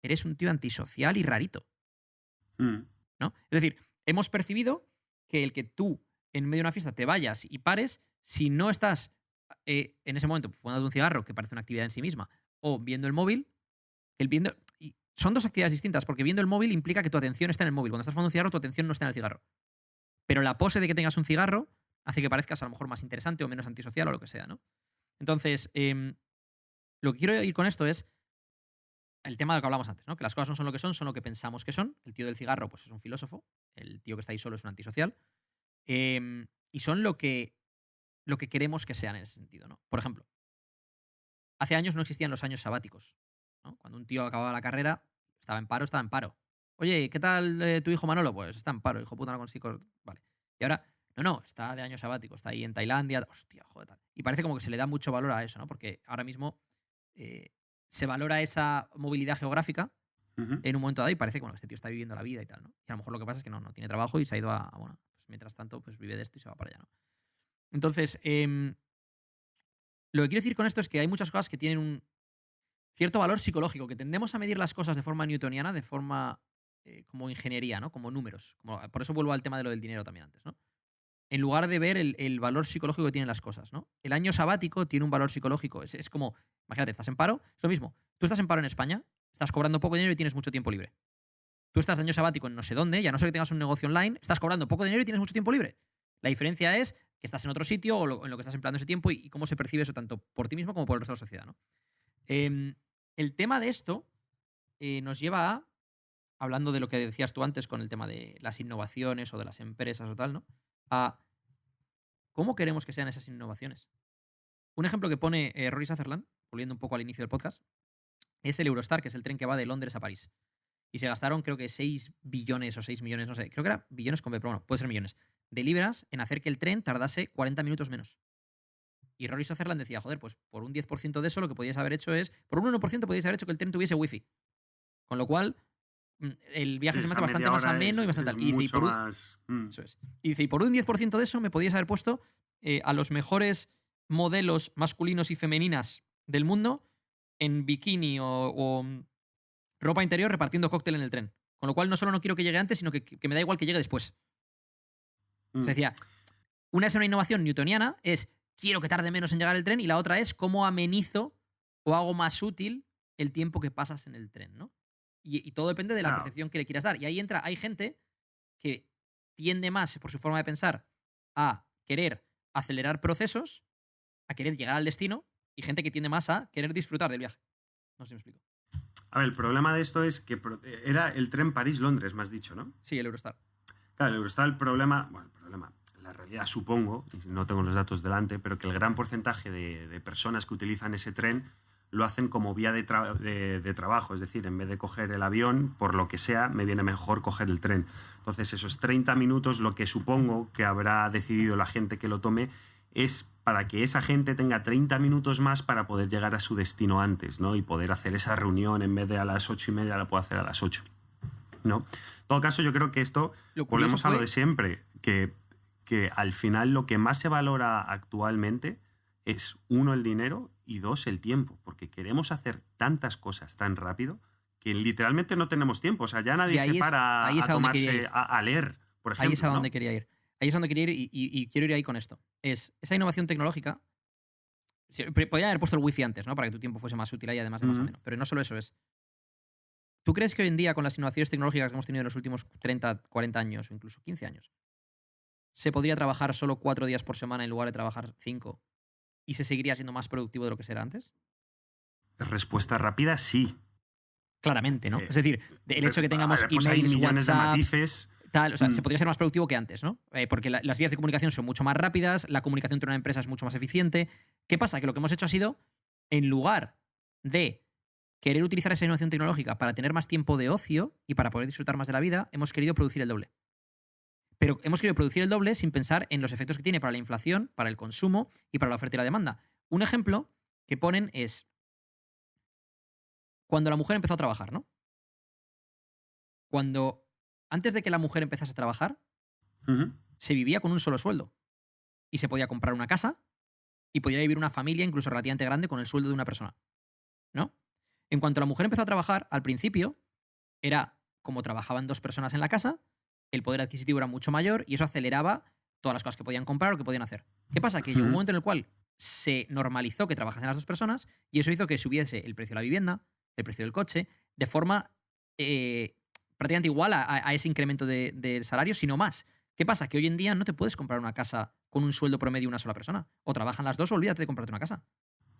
Eres un tío antisocial y rarito. ¿No? Es decir, hemos percibido que el que tú en medio de una fiesta te vayas y pares, si no estás en ese momento fumando un cigarro, que parece una actividad en sí misma, o viendo el móvil, son dos actividades distintas, porque viendo el móvil implica que tu atención está en el móvil. Cuando estás fumando un cigarro, tu atención no está en el cigarro. Pero la pose de que tengas un cigarro hace que parezcas a lo mejor más interesante o menos antisocial o lo que sea, ¿no? Entonces, lo que quiero ir con esto es el tema de lo que hablamos antes, ¿no? Que las cosas no son lo que pensamos que son. El tío del cigarro, pues es un filósofo. El tío que está ahí solo es un antisocial. Y son lo que queremos que sean en ese sentido, ¿no? Por ejemplo, hace años no existían los años sabáticos, ¿no? Cuando un tío acababa la carrera, estaba en paro. Oye, ¿qué tal tu hijo Manolo? Pues está en paro, hijo puta, no consigo. Vale. Y ahora, no, está de año sabático, está ahí en Tailandia. Hostia, joder, tal. Y parece como que se le da mucho valor a eso, ¿no? Porque ahora mismo se valora esa movilidad geográfica en un momento dado y parece que bueno, este tío está viviendo la vida y tal, ¿no? Y a lo mejor lo que pasa es que no tiene trabajo y se ha ido bueno, pues mientras tanto, pues vive de esto y se va para allá, ¿no? Entonces, lo que quiero decir con esto es que hay muchas cosas que tienen un cierto valor psicológico, que tendemos a medir las cosas de forma newtoniana, de forma como ingeniería, ¿no? Como números. Por eso vuelvo al tema de lo del dinero también antes, ¿no? En lugar de ver el valor psicológico que tienen las cosas, ¿no? El año sabático tiene un valor psicológico. Es como, imagínate, estás en paro, es lo mismo. Tú estás en paro en España, estás cobrando poco dinero y tienes mucho tiempo libre. Tú estás de año sabático en no sé dónde, ya no sé que tengas un negocio online, estás cobrando poco dinero y tienes mucho tiempo libre. La diferencia es que estás en otro sitio o en lo que estás empleando ese tiempo y cómo se percibe eso tanto por ti mismo como por el resto de la sociedad, ¿no? El tema de esto nos lleva a, hablando de lo que decías tú antes con el tema de las innovaciones o de las empresas o tal, ¿no? A cómo queremos que sean esas innovaciones. Un ejemplo que pone Rory Sutherland, volviendo un poco al inicio del podcast, es el Eurostar, que es el tren que va de Londres a París. Y se gastaron creo que 6 billones o 6 millones, no sé, creo que era billones con B, pero bueno, puede ser millones, de libras en hacer que el tren tardase 40 minutos menos. Y Rory Sutherland decía, joder, pues por un 10% de eso lo que podíais haber hecho es, por un 1% podíais haber hecho que el tren tuviese wifi. Con lo cual, el viaje se me hace bastante más ameno y bastante tal. Y dice, eso es. Y dice, y por un 10% de eso me podíais haber puesto a los mejores modelos masculinos y femeninas del mundo en bikini o ropa interior repartiendo cóctel en el tren. Con lo cual no solo no quiero que llegue antes, sino que me da igual que llegue después. O sea, decía, una es una innovación newtoniana, es quiero que tarde menos en llegar el tren, y la otra es cómo amenizo o hago más útil el tiempo que pasas en el tren, ¿no? Y todo depende de la percepción que le quieras dar. Y ahí entra, hay gente que tiende más, por su forma de pensar, a querer acelerar procesos, a querer llegar al destino, y gente que tiende más a querer disfrutar del viaje. No sé si me explico. A ver, el problema de esto es que era el tren París-Londres, me has dicho, ¿no? Sí, el Eurostar. Claro, el Eurostar, el problema, la realidad supongo, y no tengo los datos delante, pero que el gran porcentaje de personas que utilizan ese tren lo hacen como vía de trabajo, es decir, en vez de coger el avión, por lo que sea, me viene mejor coger el tren. Entonces, esos 30 minutos, lo que supongo que habrá decidido la gente que lo tome, es para que esa gente tenga 30 minutos más para poder llegar a su destino antes, ¿no? Y poder hacer esa reunión en vez de a las 8:30, la puedo hacer a las 8, ¿no? En todo caso, yo creo que esto, volvemos a lo de siempre, que al final lo que más se valora actualmente es, uno, el dinero, y dos, el tiempo, porque queremos hacer tantas cosas tan rápido que literalmente no tenemos tiempo. O sea, ya nadie se para a tomarse, a leer, por ejemplo. Ahí es a donde quería ir. Ahí es donde quería ir y quiero ir ahí con esto. Es esa innovación tecnológica. Podría haber puesto el wifi antes, ¿no? Para que tu tiempo fuese más útil y además de más ameno. Pero no solo eso es. ¿Tú crees que hoy en día, con las innovaciones tecnológicas que hemos tenido en los últimos 30, 40 años o incluso 15 años, se podría trabajar solo 4 días por semana en lugar de trabajar 5 y se seguiría siendo más productivo de lo que era antes? Respuesta rápida, sí. Claramente, ¿no? Es decir, el hecho de que tengamos pues emails, hay millones WhatsApp, de matices. tal, o sea, se podría ser más productivo que antes, ¿no? Porque las vías de comunicación son mucho más rápidas, la comunicación entre una empresa es mucho más eficiente. ¿Qué pasa? Que lo que hemos hecho ha sido, en lugar de querer utilizar esa innovación tecnológica para tener más tiempo de ocio y para poder disfrutar más de la vida, hemos querido producir el doble. Pero hemos querido producir el doble sin pensar en los efectos que tiene para la inflación, para el consumo y para la oferta y la demanda. Un ejemplo que ponen es cuando la mujer empezó a trabajar, ¿no? Cuando, antes de que la mujer empezase a trabajar, se vivía con un solo sueldo. Y se podía comprar una casa y podía vivir una familia incluso relativamente grande con el sueldo de una persona, ¿no? En cuanto la mujer empezó a trabajar, al principio era como trabajaban 2 personas en la casa, el poder adquisitivo era mucho mayor y eso aceleraba todas las cosas que podían comprar o que podían hacer. ¿Qué pasa? Que llegó un momento en el cual se normalizó que trabajasen las 2 personas y eso hizo que subiese el precio de la vivienda, el precio del coche, de forma prácticamente igual a ese incremento del salario, sino más. ¿Qué pasa? Que hoy en día no te puedes comprar una casa con un sueldo promedio de una sola persona. O trabajan las 2 o olvídate de comprarte una casa.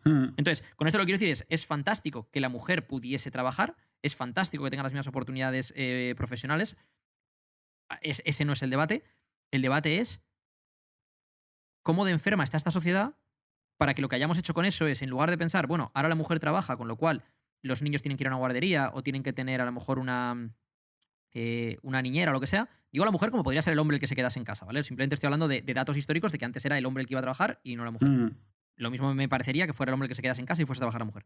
Entonces, con esto lo que quiero decir es fantástico que la mujer pudiese trabajar, es fantástico que tenga las mismas oportunidades profesionales. Ese no es el debate. El debate es cómo de enferma está esta sociedad para que lo que hayamos hecho con eso es, en lugar de pensar, bueno, ahora la mujer trabaja, con lo cual los niños tienen que ir a una guardería o tienen que tener a lo mejor una niñera o lo que sea. Digo la mujer como podría ser el hombre el que se quedase en casa, ¿vale? Simplemente estoy hablando de datos históricos de que antes era el hombre el que iba a trabajar y no la mujer. Lo mismo me parecería que fuera el hombre el que se quedase en casa y fuese a trabajar la mujer.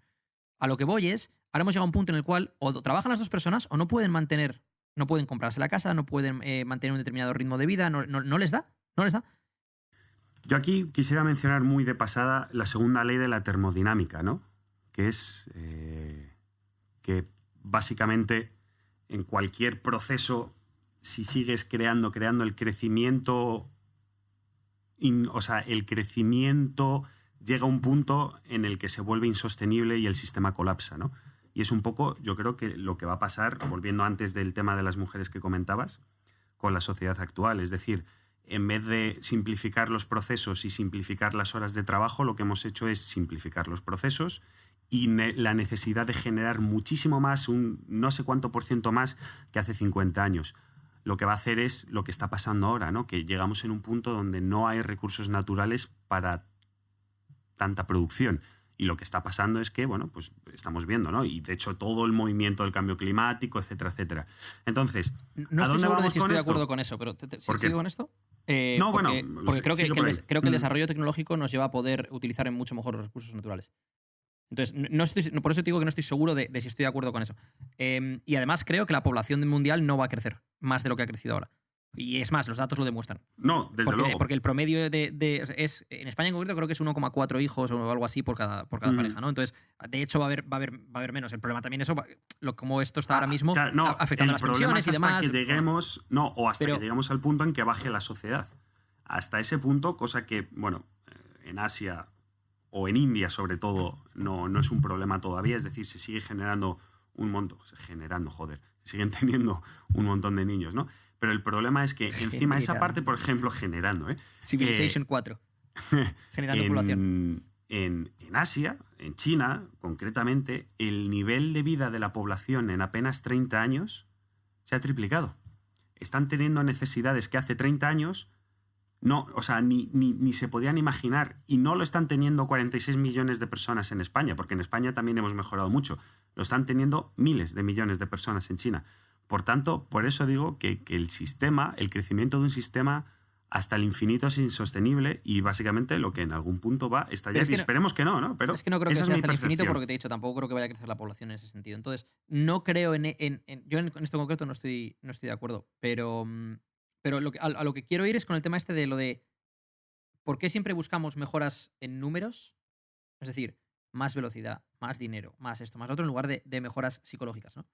A lo que voy es, ahora hemos llegado a un punto en el cual o trabajan las dos personas o no pueden comprarse la casa, no pueden mantener un determinado ritmo de vida, no les da, no les da. Yo aquí quisiera mencionar muy de pasada la segunda ley de la termodinámica, ¿no? Que es que básicamente en cualquier proceso, si sigues creando el crecimiento, el crecimiento llega a un punto en el que se vuelve insostenible y el sistema colapsa, ¿no? Y es un poco, yo creo que lo que va a pasar, volviendo antes del tema de las mujeres que comentabas, con la sociedad actual. Es decir, en vez de simplificar los procesos y simplificar las horas de trabajo, lo que hemos hecho es simplificar los procesos y la necesidad de generar muchísimo más, un no sé cuánto por ciento más que hace 50 años. Lo que va a hacer es lo que está pasando ahora, ¿no? Que llegamos en un punto donde no hay recursos naturales para tanta producción. Y lo que está pasando es que, bueno, pues estamos viendo, ¿no? Y de hecho todo el movimiento del cambio climático, etcétera, etcétera. Entonces, no estoy seguro de si estoy de acuerdo con eso, pero ¿sigo con esto? No, porque creo que el desarrollo tecnológico nos lleva a poder utilizar en mucho mejor los recursos naturales. Entonces, por eso te digo que no estoy seguro de si estoy de acuerdo con eso. Y además creo que la población mundial no va a crecer más de lo que ha crecido ahora. Y es más, los datos lo demuestran. No, desde luego. Porque el promedio es en España en concreto creo que es 1,4 hijos o algo así por cada pareja, ¿no? Entonces, de hecho va a haber menos. El problema también es eso, como esto está ahora mismo afectando a las pensiones y demás. Que lleguemos, que lleguemos al punto en que baje la sociedad. Hasta ese punto, cosa que, bueno, en Asia o en India sobre todo no es un problema todavía, es decir, se sigue generando siguen teniendo un montón de niños, ¿no? Pero el problema es que encima esa parte, por ejemplo, Civilization 4. Generando población. En Asia, en China, concretamente, el nivel de vida de la población en apenas 30 años se ha triplicado. Están teniendo necesidades que hace 30 años ni se podían imaginar. Y no lo están teniendo 46 millones de personas en España, porque en España también hemos mejorado mucho. Lo están teniendo miles de millones de personas en China. Por tanto, por eso digo que el crecimiento de un sistema hasta el infinito es insostenible y básicamente lo que en algún punto va a estallar. Y esperemos que no, ¿no? Pero es que no creo que sea hasta el infinito porque te he dicho, tampoco creo que vaya a crecer la población en ese sentido. Entonces, no creo yo en esto en concreto no estoy de acuerdo, pero a lo que quiero ir es con el tema este de lo de ¿por qué siempre buscamos mejoras en números? Es decir, más velocidad, más dinero, más esto, más lo otro, en lugar de mejoras psicológicas, ¿no?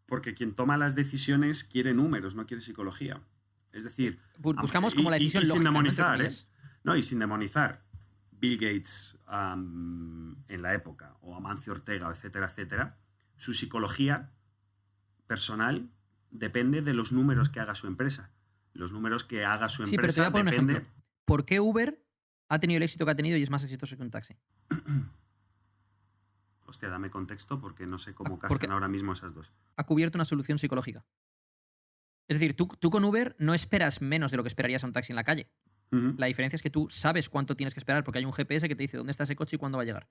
Porque quien toma las decisiones quiere números, no quiere psicología. Es decir, buscamos como la decisión lógica. Sin demonizar, y sin demonizar Bill Gates en la época, o Amancio Ortega, etcétera, etcétera, su psicología personal depende de los números que haga su empresa. Los números que haga su empresa. Sí, pero te voy a poner un ejemplo. ¿Por qué Uber ha tenido el éxito que ha tenido y es más exitoso que un taxi? Hostia, dame contexto porque no sé cómo casan ahora mismo esas dos. Ha cubierto una solución psicológica. Es decir, tú con Uber no esperas menos de lo que esperarías a un taxi en la calle. Uh-huh. La diferencia es que tú sabes cuánto tienes que esperar porque hay un GPS que te dice dónde está ese coche y cuándo va a llegar.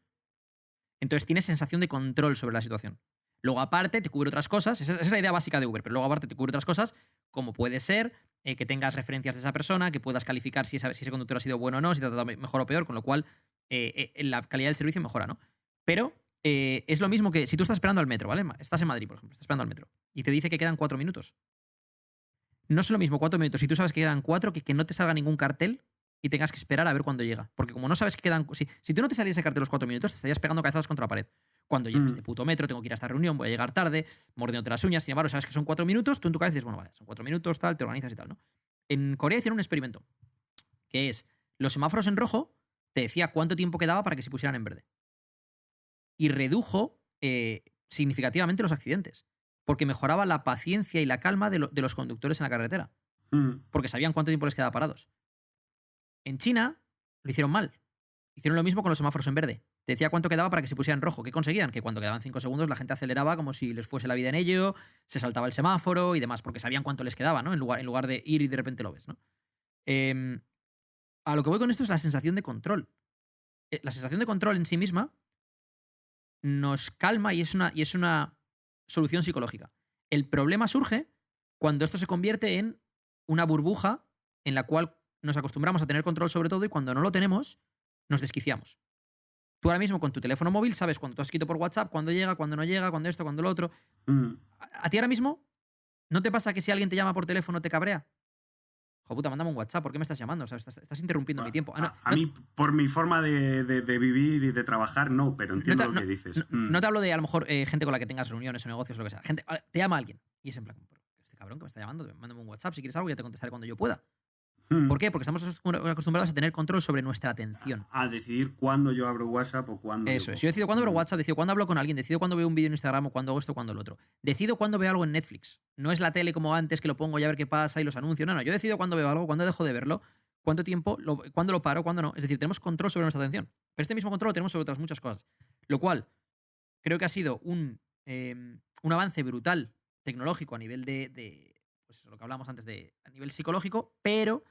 Entonces tienes sensación de control sobre la situación. Luego aparte te cubre otras cosas, esa es la idea básica de Uber, pero luego aparte te cubre otras cosas como puede ser que tengas referencias de esa persona, que puedas calificar si ese conductor ha sido bueno o no, si te ha tratado mejor o peor, con lo cual la calidad del servicio mejora, ¿no? Pero es lo mismo que si tú estás esperando al metro, ¿vale? Estás en Madrid, por ejemplo, estás esperando al metro y te dice que quedan 4 minutos. No es lo mismo 4 minutos si tú sabes que quedan 4 que no te salga ningún cartel y tengas que esperar a ver cuándo llega. Porque como no sabes que quedan... Si tú no te salías ese cartel los 4 minutos, te estarías pegando cabezazos contra la pared. Cuando llegue este puto metro, tengo que ir a esta reunión, voy a llegar tarde, mordiéndote las uñas. Sin embargo, sabes que son 4 minutos, tú en tu cabeza dices, bueno, vale, son 4 minutos, tal, te organizas y tal, ¿no? En Corea hicieron un experimento, que es, los semáforos en rojo te decía cuánto tiempo quedaba para que se pusieran en verde. Y redujo significativamente los accidentes, porque mejoraba la paciencia y la calma de los conductores en la carretera. Porque sabían cuánto tiempo les quedaba parados. En China lo hicieron mal. Hicieron lo mismo con los semáforos en verde. Te decía cuánto quedaba para que se pusiera en rojo. ¿Qué conseguían? Que cuando quedaban 5 segundos la gente aceleraba como si les fuese la vida en ello, se saltaba el semáforo y demás, porque sabían cuánto les quedaba, ¿no? En lugar de ir y de repente lo ves, ¿no? A lo que voy con esto es la sensación de control. La sensación de control en sí misma nos calma y es una solución psicológica. El problema surge cuando esto se convierte en una burbuja en la cual nos acostumbramos a tener control sobre todo y cuando no lo tenemos, nos desquiciamos. Tú ahora mismo con tu teléfono móvil sabes cuando tú has escrito por WhatsApp, cuándo llega, cuándo no llega, cuándo esto, cuándo lo otro. ¿A ti ahora mismo no te pasa que si alguien te llama por teléfono te cabrea? Joder, puta, mándame un WhatsApp, ¿por qué me estás llamando? O sea, estás interrumpiendo mi tiempo. A mí, por mi forma de vivir y de trabajar, no, pero entiendo lo que dices. No te hablo de, a lo mejor, gente con la que tengas reuniones o negocios o lo que sea. Te llama alguien y es en plan, este cabrón que me está llamando, mándame un WhatsApp si quieres algo y ya te contestaré cuando yo pueda. ¿Por qué? Porque estamos acostumbrados a tener control sobre nuestra atención. A decidir cuándo yo abro WhatsApp o cuándo... Eso es. Yo decido cuándo abro WhatsApp, decido cuándo hablo con alguien, decido cuándo veo un vídeo en Instagram o cuándo hago esto o cuándo lo otro. Decido cuándo veo algo en Netflix. No es la tele como antes que lo pongo ya a ver qué pasa y los anuncios. No, yo decido cuándo veo algo, cuándo dejo de verlo, cuánto tiempo, cuándo lo paro, cuándo no. Es decir, tenemos control sobre nuestra atención. Pero este mismo control lo tenemos sobre otras muchas cosas. Lo cual creo que ha sido un avance brutal tecnológico a nivel pues lo que hablamos antes a nivel psicológico, pero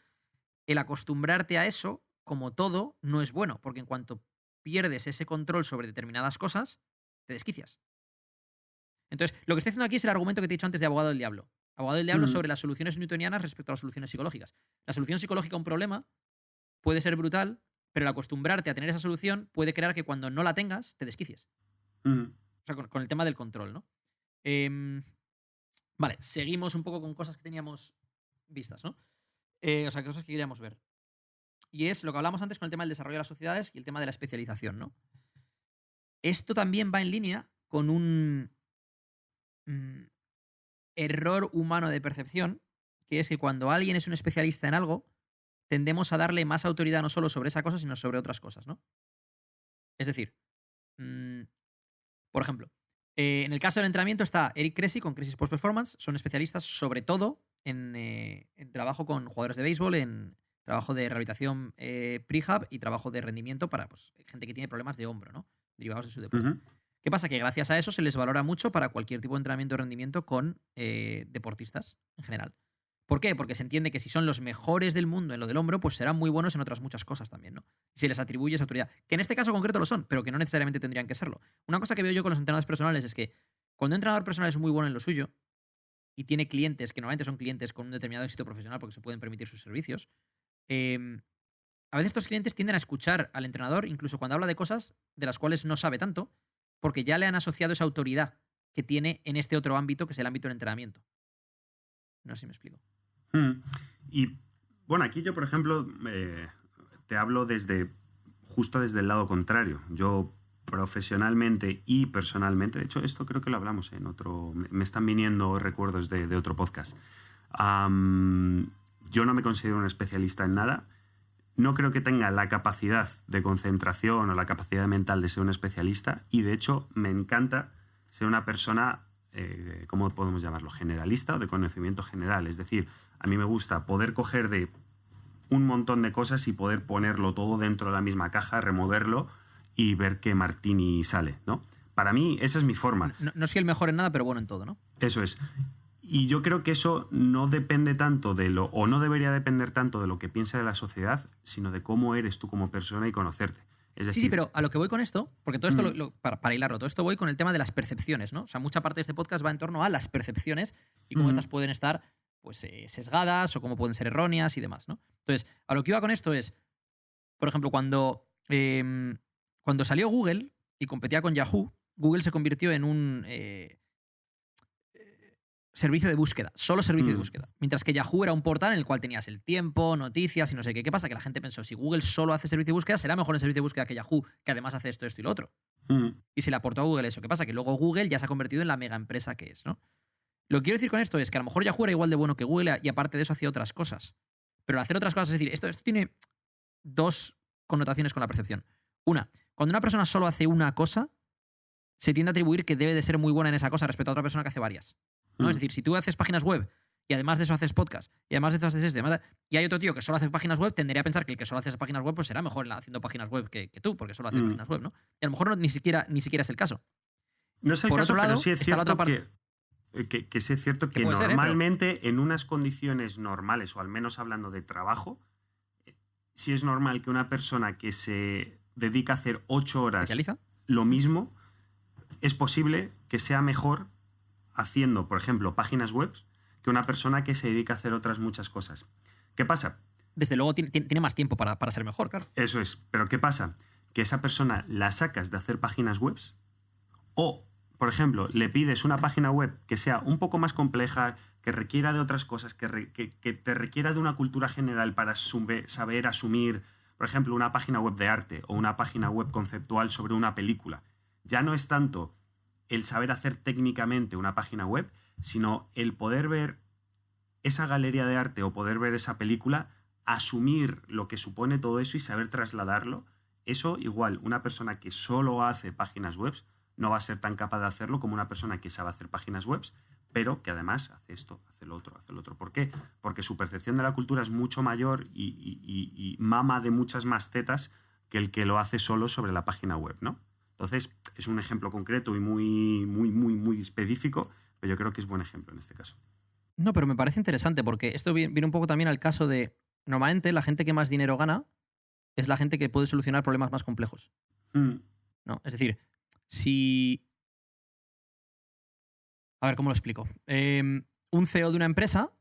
el acostumbrarte a eso, como todo, no es bueno, porque en cuanto pierdes ese control sobre determinadas cosas, te desquicias. Entonces, lo que estoy haciendo aquí es el argumento que te he dicho antes de abogado del diablo. Abogado del diablo sobre las soluciones newtonianas respecto a las soluciones psicológicas. La solución psicológica a un problema puede ser brutal, pero el acostumbrarte a tener esa solución puede crear que cuando no la tengas, te desquicies. O sea, con el tema del control, ¿no? Vale, seguimos un poco con cosas que teníamos vistas, ¿no? O sea, cosas que queríamos ver. Y es lo que hablamos antes con el tema del desarrollo de las sociedades y el tema de la especialización, ¿no? Esto también va en línea con un error humano de percepción, que es que cuando alguien es un especialista en algo, tendemos a darle más autoridad no solo sobre esa cosa, sino sobre otras cosas, ¿no? Es decir, por ejemplo, en el caso del entrenamiento está Eric Cressy con Crisis Post Performance, son especialistas sobre todo en trabajo con jugadores de béisbol, en trabajo de rehabilitación prehab y trabajo de rendimiento para pues, gente que tiene problemas de hombro, ¿no? Derivados de su deporte. ¿Qué pasa? Que gracias a eso se les valora mucho para cualquier tipo de entrenamiento de rendimiento con deportistas en general. ¿Por qué? Porque se entiende que si son los mejores del mundo en lo del hombro, pues serán muy buenos en otras muchas cosas también, ¿no? Y se les atribuye esa autoridad. Que en este caso concreto lo son, pero que no necesariamente tendrían que serlo. Una cosa que veo yo con los entrenadores personales es que cuando un entrenador personal es muy bueno en lo suyo y tiene clientes, que normalmente son clientes con un determinado éxito profesional porque se pueden permitir sus servicios, a veces estos clientes tienden a escuchar al entrenador incluso cuando habla de cosas de las cuales no sabe tanto, porque ya le han asociado esa autoridad que tiene en este otro ámbito, que es el ámbito del entrenamiento. No sé si me explico. Y bueno, aquí yo, por ejemplo, te hablo justo desde el lado contrario. Yo profesionalmente y personalmente, de hecho, esto creo que lo hablamos en otro, me están viniendo recuerdos de otro podcast. Yo no me considero un especialista en nada. No creo que tenga la capacidad de concentración o la capacidad mental de ser un especialista y, de hecho, me encanta ser una persona, ¿cómo podemos llamarlo? Generalista o de conocimiento general. Es decir, a mí me gusta poder coger de un montón de cosas y poder ponerlo todo dentro de la misma caja, removerlo y ver qué martini sale, ¿no? Para mí, esa es mi forma. No soy el mejor en nada, pero bueno en todo, ¿no? Eso es. Y yo creo que eso no depende tanto o no debería depender tanto de lo que piensa de la sociedad, sino de cómo eres tú como persona y conocerte. Es decir, sí, pero a lo que voy con esto, porque todo esto, para hilarlo, todo esto voy con el tema de las percepciones, ¿no? O sea, mucha parte de este podcast va en torno a las percepciones y cómo estas pueden estar pues, sesgadas o cómo pueden ser erróneas y demás, ¿no? Entonces, a lo que iba con esto es, por ejemplo, cuando salió Google y competía con Yahoo, Google se convirtió en un servicio de búsqueda, solo servicio de búsqueda. Mientras que Yahoo era un portal en el cual tenías el tiempo, noticias y no sé qué. ¿Qué pasa? Que la gente pensó, si Google solo hace servicio de búsqueda, será mejor el servicio de búsqueda que Yahoo, que además hace esto y lo otro. Y se le aportó a Google eso. ¿Qué pasa? Que luego Google ya se ha convertido en la mega empresa que es, ¿no? Lo que quiero decir con esto es que a lo mejor Yahoo era igual de bueno que Google y aparte de eso hacía otras cosas. Pero al hacer otras cosas, es decir, esto tiene dos connotaciones con la percepción. Una, cuando una persona solo hace una cosa, se tiende a atribuir que debe de ser muy buena en esa cosa respecto a otra persona que hace varias, ¿no? Es decir, si tú haces páginas web y además de eso haces podcast y además de eso haces esto y hay otro tío que solo hace páginas web, tendería a pensar que el que solo hace páginas web pues será mejor haciendo páginas web que tú, porque solo hace páginas web, ¿no? Y a lo mejor ni siquiera es el caso. No es el Por caso, otro lado, pero sí es cierto que sí es cierto que puede ser, normalmente en unas condiciones normales, o al menos hablando de trabajo, sí es normal que una persona que se dedica a hacer 8 horas lo mismo, es posible que sea mejor haciendo, por ejemplo, páginas web que una persona que se dedica a hacer otras muchas cosas. ¿Qué pasa? Desde luego tiene más tiempo para ser mejor, claro. Eso es. Pero ¿qué pasa? que esa persona la sacas de hacer páginas web, o, por ejemplo, le pides una página web que sea un poco más compleja, que requiera de otras cosas, que te requiera de una cultura general para saber asumir, por ejemplo, una página web de arte o una página web conceptual sobre una película. Ya no es tanto el saber hacer técnicamente una página web, sino el poder ver esa galería de arte o poder ver esa película, asumir lo que supone todo eso y saber trasladarlo. Eso igual, una persona que solo hace páginas web no va a ser tan capaz de hacerlo como una persona que sabe hacer páginas web, pero que además hace esto, hace lo otro, hace lo otro. ¿Por qué? Porque su percepción de la cultura es mucho mayor y mama de muchas más tetas que el que lo hace solo sobre la página web, ¿no? Entonces, es un ejemplo concreto y muy específico, pero yo creo que es buen ejemplo en este caso. No, pero me parece interesante porque esto viene un poco también al caso de, normalmente la gente que más dinero gana es la gente que puede solucionar problemas más complejos. ¿No? Es decir, si... A ver, ¿cómo lo explico? Un CEO de una empresa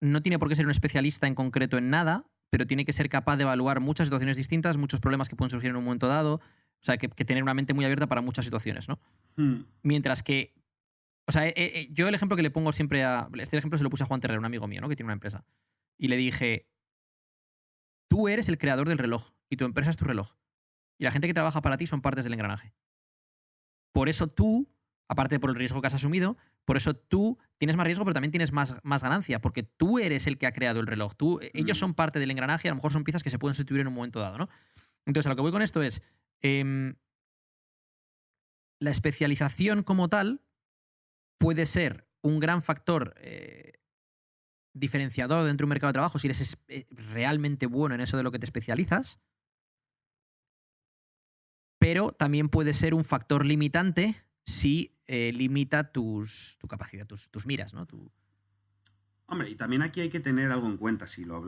no tiene por qué ser un especialista en concreto en nada, pero tiene que ser capaz de evaluar muchas situaciones distintas, muchos problemas que pueden surgir en un momento dado, o sea, que tener una mente muy abierta para muchas situaciones, ¿no? Mientras que... O sea, yo el ejemplo que le pongo siempre a... Este ejemplo se lo puse a Juan Terrero, un amigo mío, ¿no? Que tiene una empresa. Y le dije, tú eres el creador del reloj y tu empresa es tu reloj. Y la gente que trabaja para ti son partes del engranaje. Por eso tú, aparte por el riesgo que has asumido, por eso tú tienes más riesgo, pero también tienes más ganancia, porque tú eres el que ha creado el reloj. Ellos son parte del engranaje y a lo mejor son piezas que se pueden sustituir en un momento dado, ¿no? Entonces, a lo que voy con esto es... la especialización como tal puede ser un gran factor diferenciador dentro de un mercado de trabajo si eres realmente bueno en eso de lo que te especializas, pero también puede ser un factor limitante si limita tu capacidad, tus miras, ¿no? Hombre, y también aquí hay que tener algo en cuenta. Si lo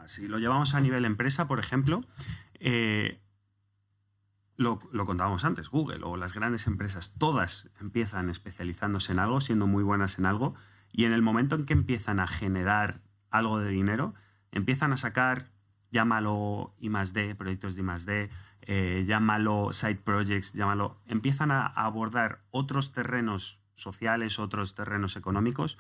si lo llevamos a nivel empresa, por ejemplo, lo contábamos antes, Google o las grandes empresas, todas empiezan especializándose en algo, siendo muy buenas en algo, y en el momento en que empiezan a generar algo de dinero, empiezan a sacar, llámalo I+D, proyectos de I+D, llámalo side projects, empiezan a abordar otros terrenos sociales, otros terrenos económicos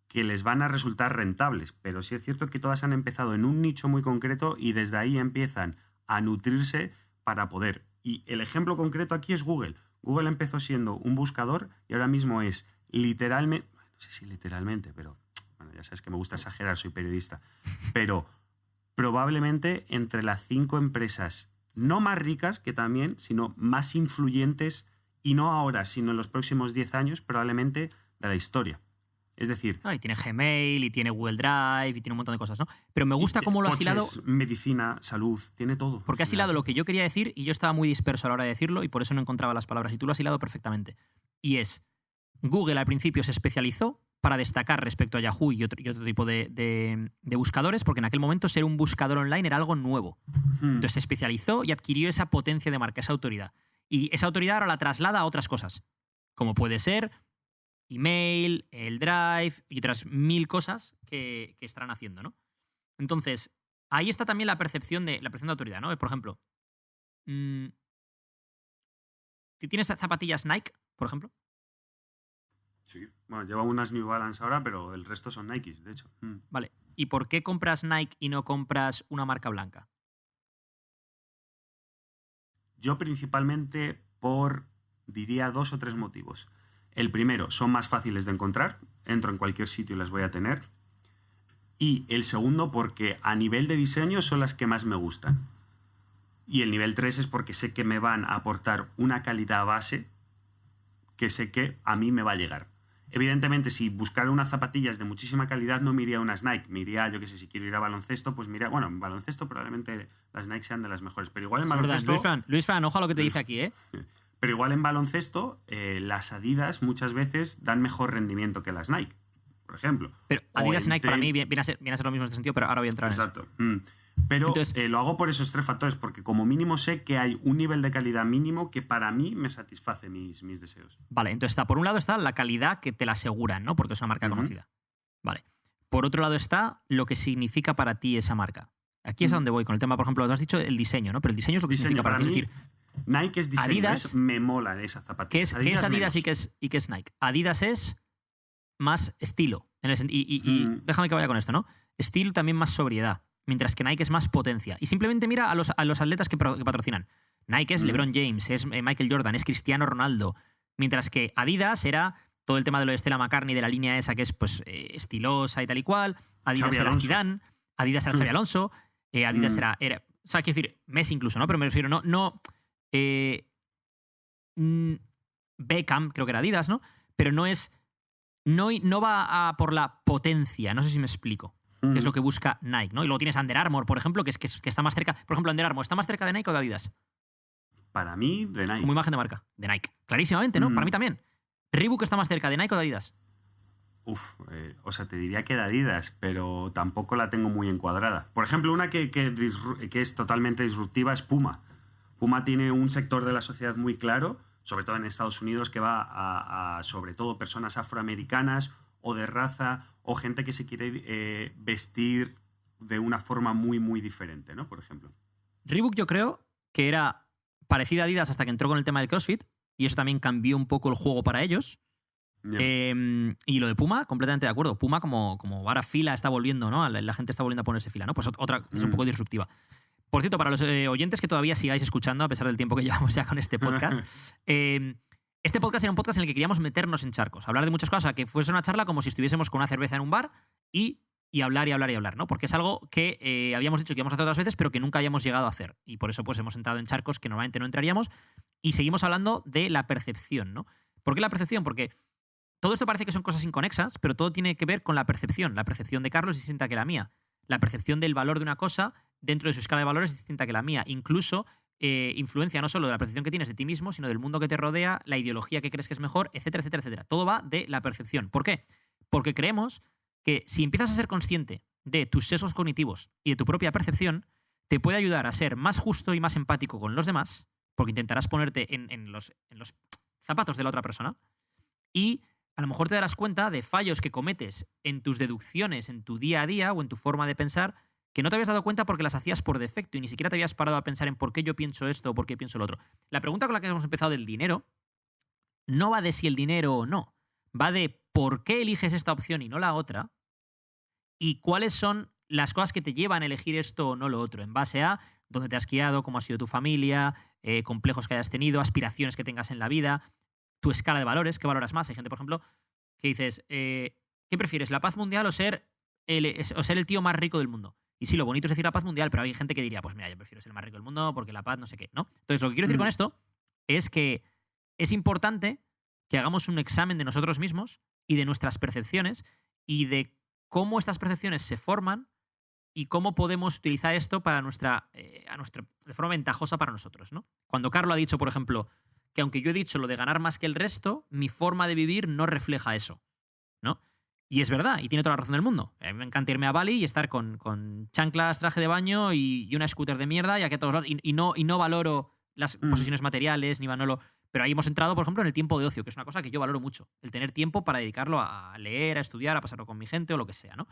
que les van a resultar rentables, pero sí es cierto que todas han empezado en un nicho muy concreto y desde ahí empiezan a nutrirse para poder. Y el ejemplo concreto aquí es Google. Google empezó siendo un buscador y ahora mismo es literalmente, no sé si literalmente, pero bueno, ya sabes que me gusta exagerar, soy periodista, pero probablemente entre las 5 empresas no más ricas, que también, sino más influyentes, y no ahora, sino en los próximos 10 años, probablemente de la historia. Es decir... y tiene Gmail, y tiene Google Drive, y tiene un montón de cosas, ¿no? Pero me gusta cómo lo has hilado... medicina, salud, tiene todo. Porque has hilado lo que yo quería decir y yo estaba muy disperso a la hora de decirlo y por eso no encontraba las palabras. Y tú lo has hilado perfectamente. Y es, Google al principio se especializó para destacar respecto a Yahoo y otro tipo de buscadores, porque en aquel momento ser un buscador online era algo nuevo. Entonces se especializó y adquirió esa potencia de marca, esa autoridad. Y esa autoridad ahora la traslada a otras cosas, como puede ser... email, el Drive y otras 1000 cosas que estarán haciendo, ¿no? Entonces, ahí está también la percepción de autoridad, ¿no? Por ejemplo, ¿tienes zapatillas Nike, por ejemplo? Sí. Bueno, llevo unas New Balance ahora, pero el resto son Nikes, de hecho. Vale. ¿Y por qué compras Nike y no compras una marca blanca? Yo principalmente diría 2 o 3 motivos. El primero, son más fáciles de encontrar. Entro en cualquier sitio y las voy a tener. Y el segundo, porque a nivel de diseño son las que más me gustan. Y el nivel 3 es porque sé que me van a aportar una calidad base que sé que a mí me va a llegar. Evidentemente, si buscara unas zapatillas de muchísima calidad, no me iría a unas Nike. Me iría, yo qué sé, si quiero ir a baloncesto, pues mira, bueno, en baloncesto probablemente las Nike sean de las mejores. Pero igual en baloncesto... Luis Fran, ojo a lo que te dice aquí, ¿eh? Pero igual en baloncesto, las Adidas muchas veces dan mejor rendimiento que las Nike, por ejemplo. Pero Adidas y Nike para mí viene a ser lo mismo en este sentido, pero ahora voy a entrar en eso. Exacto. Pero entonces, lo hago por esos 3 factores, porque como mínimo sé que hay un nivel de calidad mínimo que para mí me satisface mis deseos. Vale, entonces por un lado está la calidad que te la aseguran, ¿no? Porque es una marca conocida. Vale. Por otro lado está lo que significa para ti esa marca. Aquí es a donde voy con el tema, por ejemplo, tú has dicho el diseño, ¿no? Pero el diseño es lo que significa para ti. Es decir, Nike es diseño, Adidas, me mola esa zapatilla. ¿qué es Adidas y qué es Nike? Adidas es más estilo. Déjame que vaya con esto, ¿no? Estilo también más sobriedad, mientras que Nike es más potencia. Y simplemente mira a los atletas que patrocinan. Nike es LeBron James, es Michael Jordan, es Cristiano Ronaldo, mientras que Adidas era todo el tema de lo de Stella McCartney, de la línea esa que es pues estilosa y tal y cual. Adidas Xabi era Alonso. Zidane, Adidas era Xabi Alonso, Adidas era... O sea, quiero decir, Messi incluso, ¿no? Pero me refiero, Beckham, creo que era Adidas, ¿no? Pero no es... No va por la potencia, no sé si me explico, que es lo que busca Nike, ¿no? Y luego tienes Under Armour, por ejemplo, que está más cerca... Por ejemplo, Under Armour, ¿está más cerca de Nike o de Adidas? Para mí, de Nike. Como imagen de marca, de Nike. Clarísimamente, ¿no? Para mí también. ¿Reebok está más cerca de Nike o de Adidas? O sea, te diría que de Adidas, pero tampoco la tengo muy encuadrada. Por ejemplo, una que es totalmente disruptiva es Puma. Puma tiene un sector de la sociedad muy claro, sobre todo en Estados Unidos, que va a sobre todo personas afroamericanas o de raza o gente que se quiere vestir de una forma muy, muy diferente, ¿no? Por ejemplo. Reebok yo creo que era parecida a Adidas hasta que entró con el tema del CrossFit y eso también cambió un poco el juego para ellos. Yeah. Y lo de Puma, completamente de acuerdo. Puma como ahora fila está volviendo, ¿no? La gente está volviendo a ponerse fila, ¿no? Pues otra es un poco disruptiva. Por cierto, para los oyentes que todavía sigáis escuchando, a pesar del tiempo que llevamos ya con este podcast, este podcast era un podcast en el que queríamos meternos en charcos, hablar de muchas cosas, que fuese una charla como si estuviésemos con una cerveza en un bar y hablar y hablar y hablar, ¿no? Porque es algo que habíamos dicho que íbamos a hacer otras veces, pero que nunca habíamos llegado a hacer. Y por eso pues hemos entrado en charcos que normalmente no entraríamos y seguimos hablando de la percepción, ¿no? ¿Por qué la percepción? Porque todo esto parece que son cosas inconexas, pero todo tiene que ver con la percepción. La percepción de Carlos es distinta que la mía. La percepción del valor de una cosa dentro de su escala de valores es distinta que la mía. Incluso influencia no solo de la percepción que tienes de ti mismo, sino del mundo que te rodea, la ideología que crees que es mejor, etcétera, etcétera, etcétera. Todo va de la percepción. ¿Por qué? Porque creemos que si empiezas a ser consciente de tus sesgos cognitivos y de tu propia percepción, te puede ayudar a ser más justo y más empático con los demás, porque intentarás ponerte en los zapatos de la otra persona, y a lo mejor te darás cuenta de fallos que cometes en tus deducciones, en tu día a día o en tu forma de pensar, que no te habías dado cuenta porque las hacías por defecto y ni siquiera te habías parado a pensar en por qué yo pienso esto o por qué pienso lo otro. La pregunta con la que hemos empezado del dinero no va de si el dinero o no, va de por qué eliges esta opción y no la otra y cuáles son las cosas que te llevan a elegir esto o no lo otro, en base a dónde te has criado, cómo ha sido tu familia, complejos que hayas tenido, aspiraciones que tengas en la vida, tu escala de valores, qué valoras más. Hay gente, por ejemplo, que dices, ¿qué prefieres, la paz mundial o ser el tío más rico del mundo? Y sí, lo bonito es decir la paz mundial, pero hay gente que diría, pues mira, yo prefiero ser el más rico del mundo porque la paz no sé qué, ¿no? Entonces, lo que quiero decir con esto es que es importante que hagamos un examen de nosotros mismos y de nuestras percepciones y de cómo estas percepciones se forman y cómo podemos utilizar esto para de forma ventajosa para nosotros, ¿no? Cuando Carlo ha dicho, por ejemplo, que aunque yo he dicho lo de ganar más que el resto, mi forma de vivir no refleja eso, ¿no? Y es verdad, y tiene toda la razón del mundo. A mí me encanta irme a Bali y estar con chanclas, traje de baño y una scooter de mierda y aquí a todos lados. Y no valoro las posesiones materiales, ni valoro... Pero ahí hemos entrado, por ejemplo, en el tiempo de ocio, que es una cosa que yo valoro mucho. El tener tiempo para dedicarlo a leer, a estudiar, a pasarlo con mi gente o lo que sea, ¿no?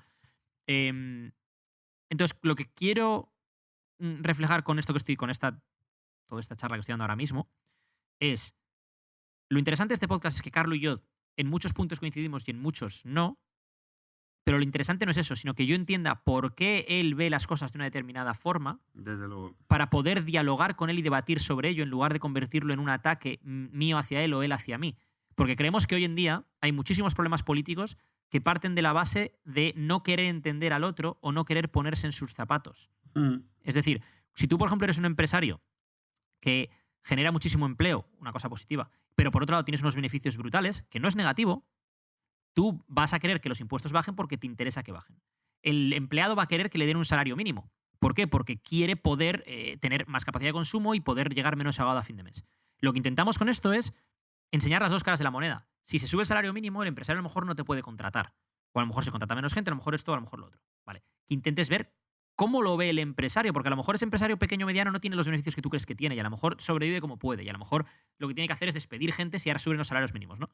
Entonces, lo que quiero reflejar con esto que estoy, toda esta charla que estoy dando ahora mismo, es... Lo interesante de este podcast es que Carlo y yo en muchos puntos coincidimos y en muchos no, pero lo interesante no es eso, sino que yo entienda por qué él ve las cosas de una determinada forma, Desde luego. para poder dialogar con él y debatir sobre ello en lugar de convertirlo en un ataque mío hacia él o él hacia mí. Porque creemos que hoy en día hay muchísimos problemas políticos que parten de la base de no querer entender al otro o no querer ponerse en sus zapatos. Es decir, si tú, por ejemplo, eres un empresario que genera muchísimo empleo, una cosa positiva, pero por otro lado tienes unos beneficios brutales, que no es negativo, tú vas a querer que los impuestos bajen porque te interesa que bajen. El empleado va a querer que le den un salario mínimo. ¿Por qué? Porque quiere poder tener más capacidad de consumo y poder llegar menos ahogado a fin de mes. Lo que intentamos con esto es enseñar las dos caras de la moneda. Si se sube el salario mínimo, el empresario a lo mejor no te puede contratar. O a lo mejor se contrata menos gente, a lo mejor esto, a lo mejor lo otro. ¿Vale? Que intentes ver cómo lo ve el empresario, porque a lo mejor ese empresario pequeño o mediano no tiene los beneficios que tú crees que tiene y a lo mejor sobrevive como puede y a lo mejor lo que tiene que hacer es despedir gente si ahora suben los salarios mínimos, ¿no?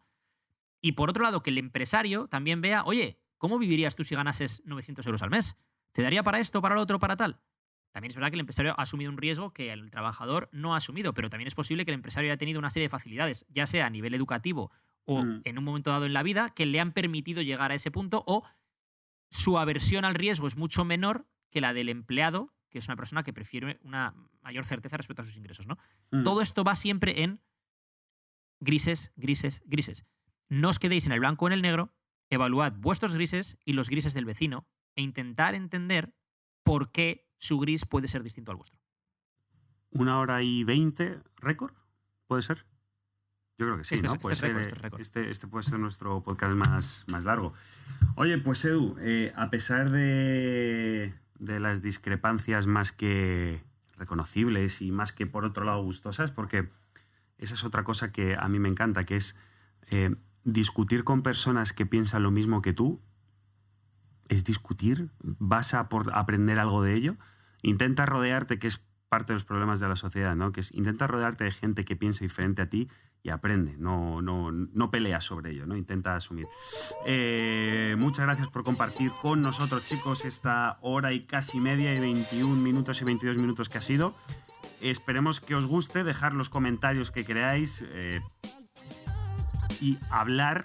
Y por otro lado, que el empresario también vea, oye, ¿cómo vivirías tú si ganases 900 euros al mes? ¿Te daría para esto, para lo otro, para tal? También es verdad que el empresario ha asumido un riesgo que el trabajador no ha asumido, pero también es posible que el empresario haya tenido una serie de facilidades, ya sea a nivel educativo o en un momento dado en la vida, que le han permitido llegar a ese punto, o su aversión al riesgo es mucho menor que la del empleado, que es una persona que prefiere una mayor certeza respecto a sus ingresos, ¿no? Todo esto va siempre en grises, grises, grises. No os quedéis en el blanco o en el negro, evaluad vuestros grises y los grises del vecino e intentar entender por qué su gris puede ser distinto al vuestro. 1 hora y 20, récord, ¿puede ser? Yo creo que sí, ¿no? Este puede ser nuestro podcast más largo. Oye, pues Edu, a pesar de las discrepancias más que reconocibles y más que por otro lado gustosas, porque esa es otra cosa que a mí me encanta, que es discutir con personas que piensan lo mismo que tú. Es discutir, vas a aprender algo de ello. Intenta rodearte, que es parte de los problemas de la sociedad, ¿no? Que es intenta rodearte de gente que piensa diferente a ti y aprende, no peleas sobre ello, ¿no? Intenta asumir. Muchas gracias por compartir con nosotros, chicos, esta hora y casi media y 21 minutos y 22 minutos que ha sido. Esperemos que os guste, dejar los comentarios que queráis y hablar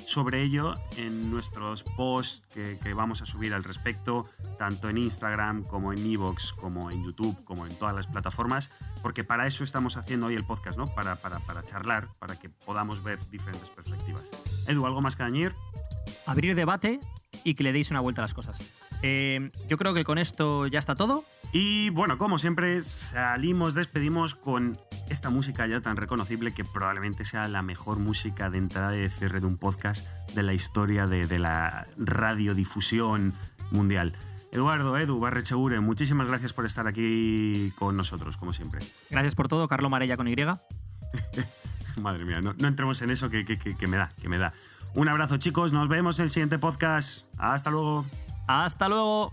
sobre ello en nuestros posts que vamos a subir al respecto, tanto en Instagram como en iVoox, como en YouTube, como en todas las plataformas, porque para eso estamos haciendo hoy el podcast, ¿no? Para charlar, para que podamos ver diferentes perspectivas. Edu, ¿algo más que añadir? Abrir debate y que le deis una vuelta a las cosas. Yo creo que con esto ya está todo. Y bueno, como siempre, despedimos con esta música ya tan reconocible que probablemente sea la mejor música de entrada y de cierre de un podcast de la historia de la radiodifusión mundial. Edu Barrecheguren, muchísimas gracias por estar aquí con nosotros, como siempre. Gracias por todo, Carlo Marella con Y. Madre mía, no entremos en eso que me da. Un abrazo, chicos, nos vemos en el siguiente podcast. Hasta luego. ¡Hasta luego!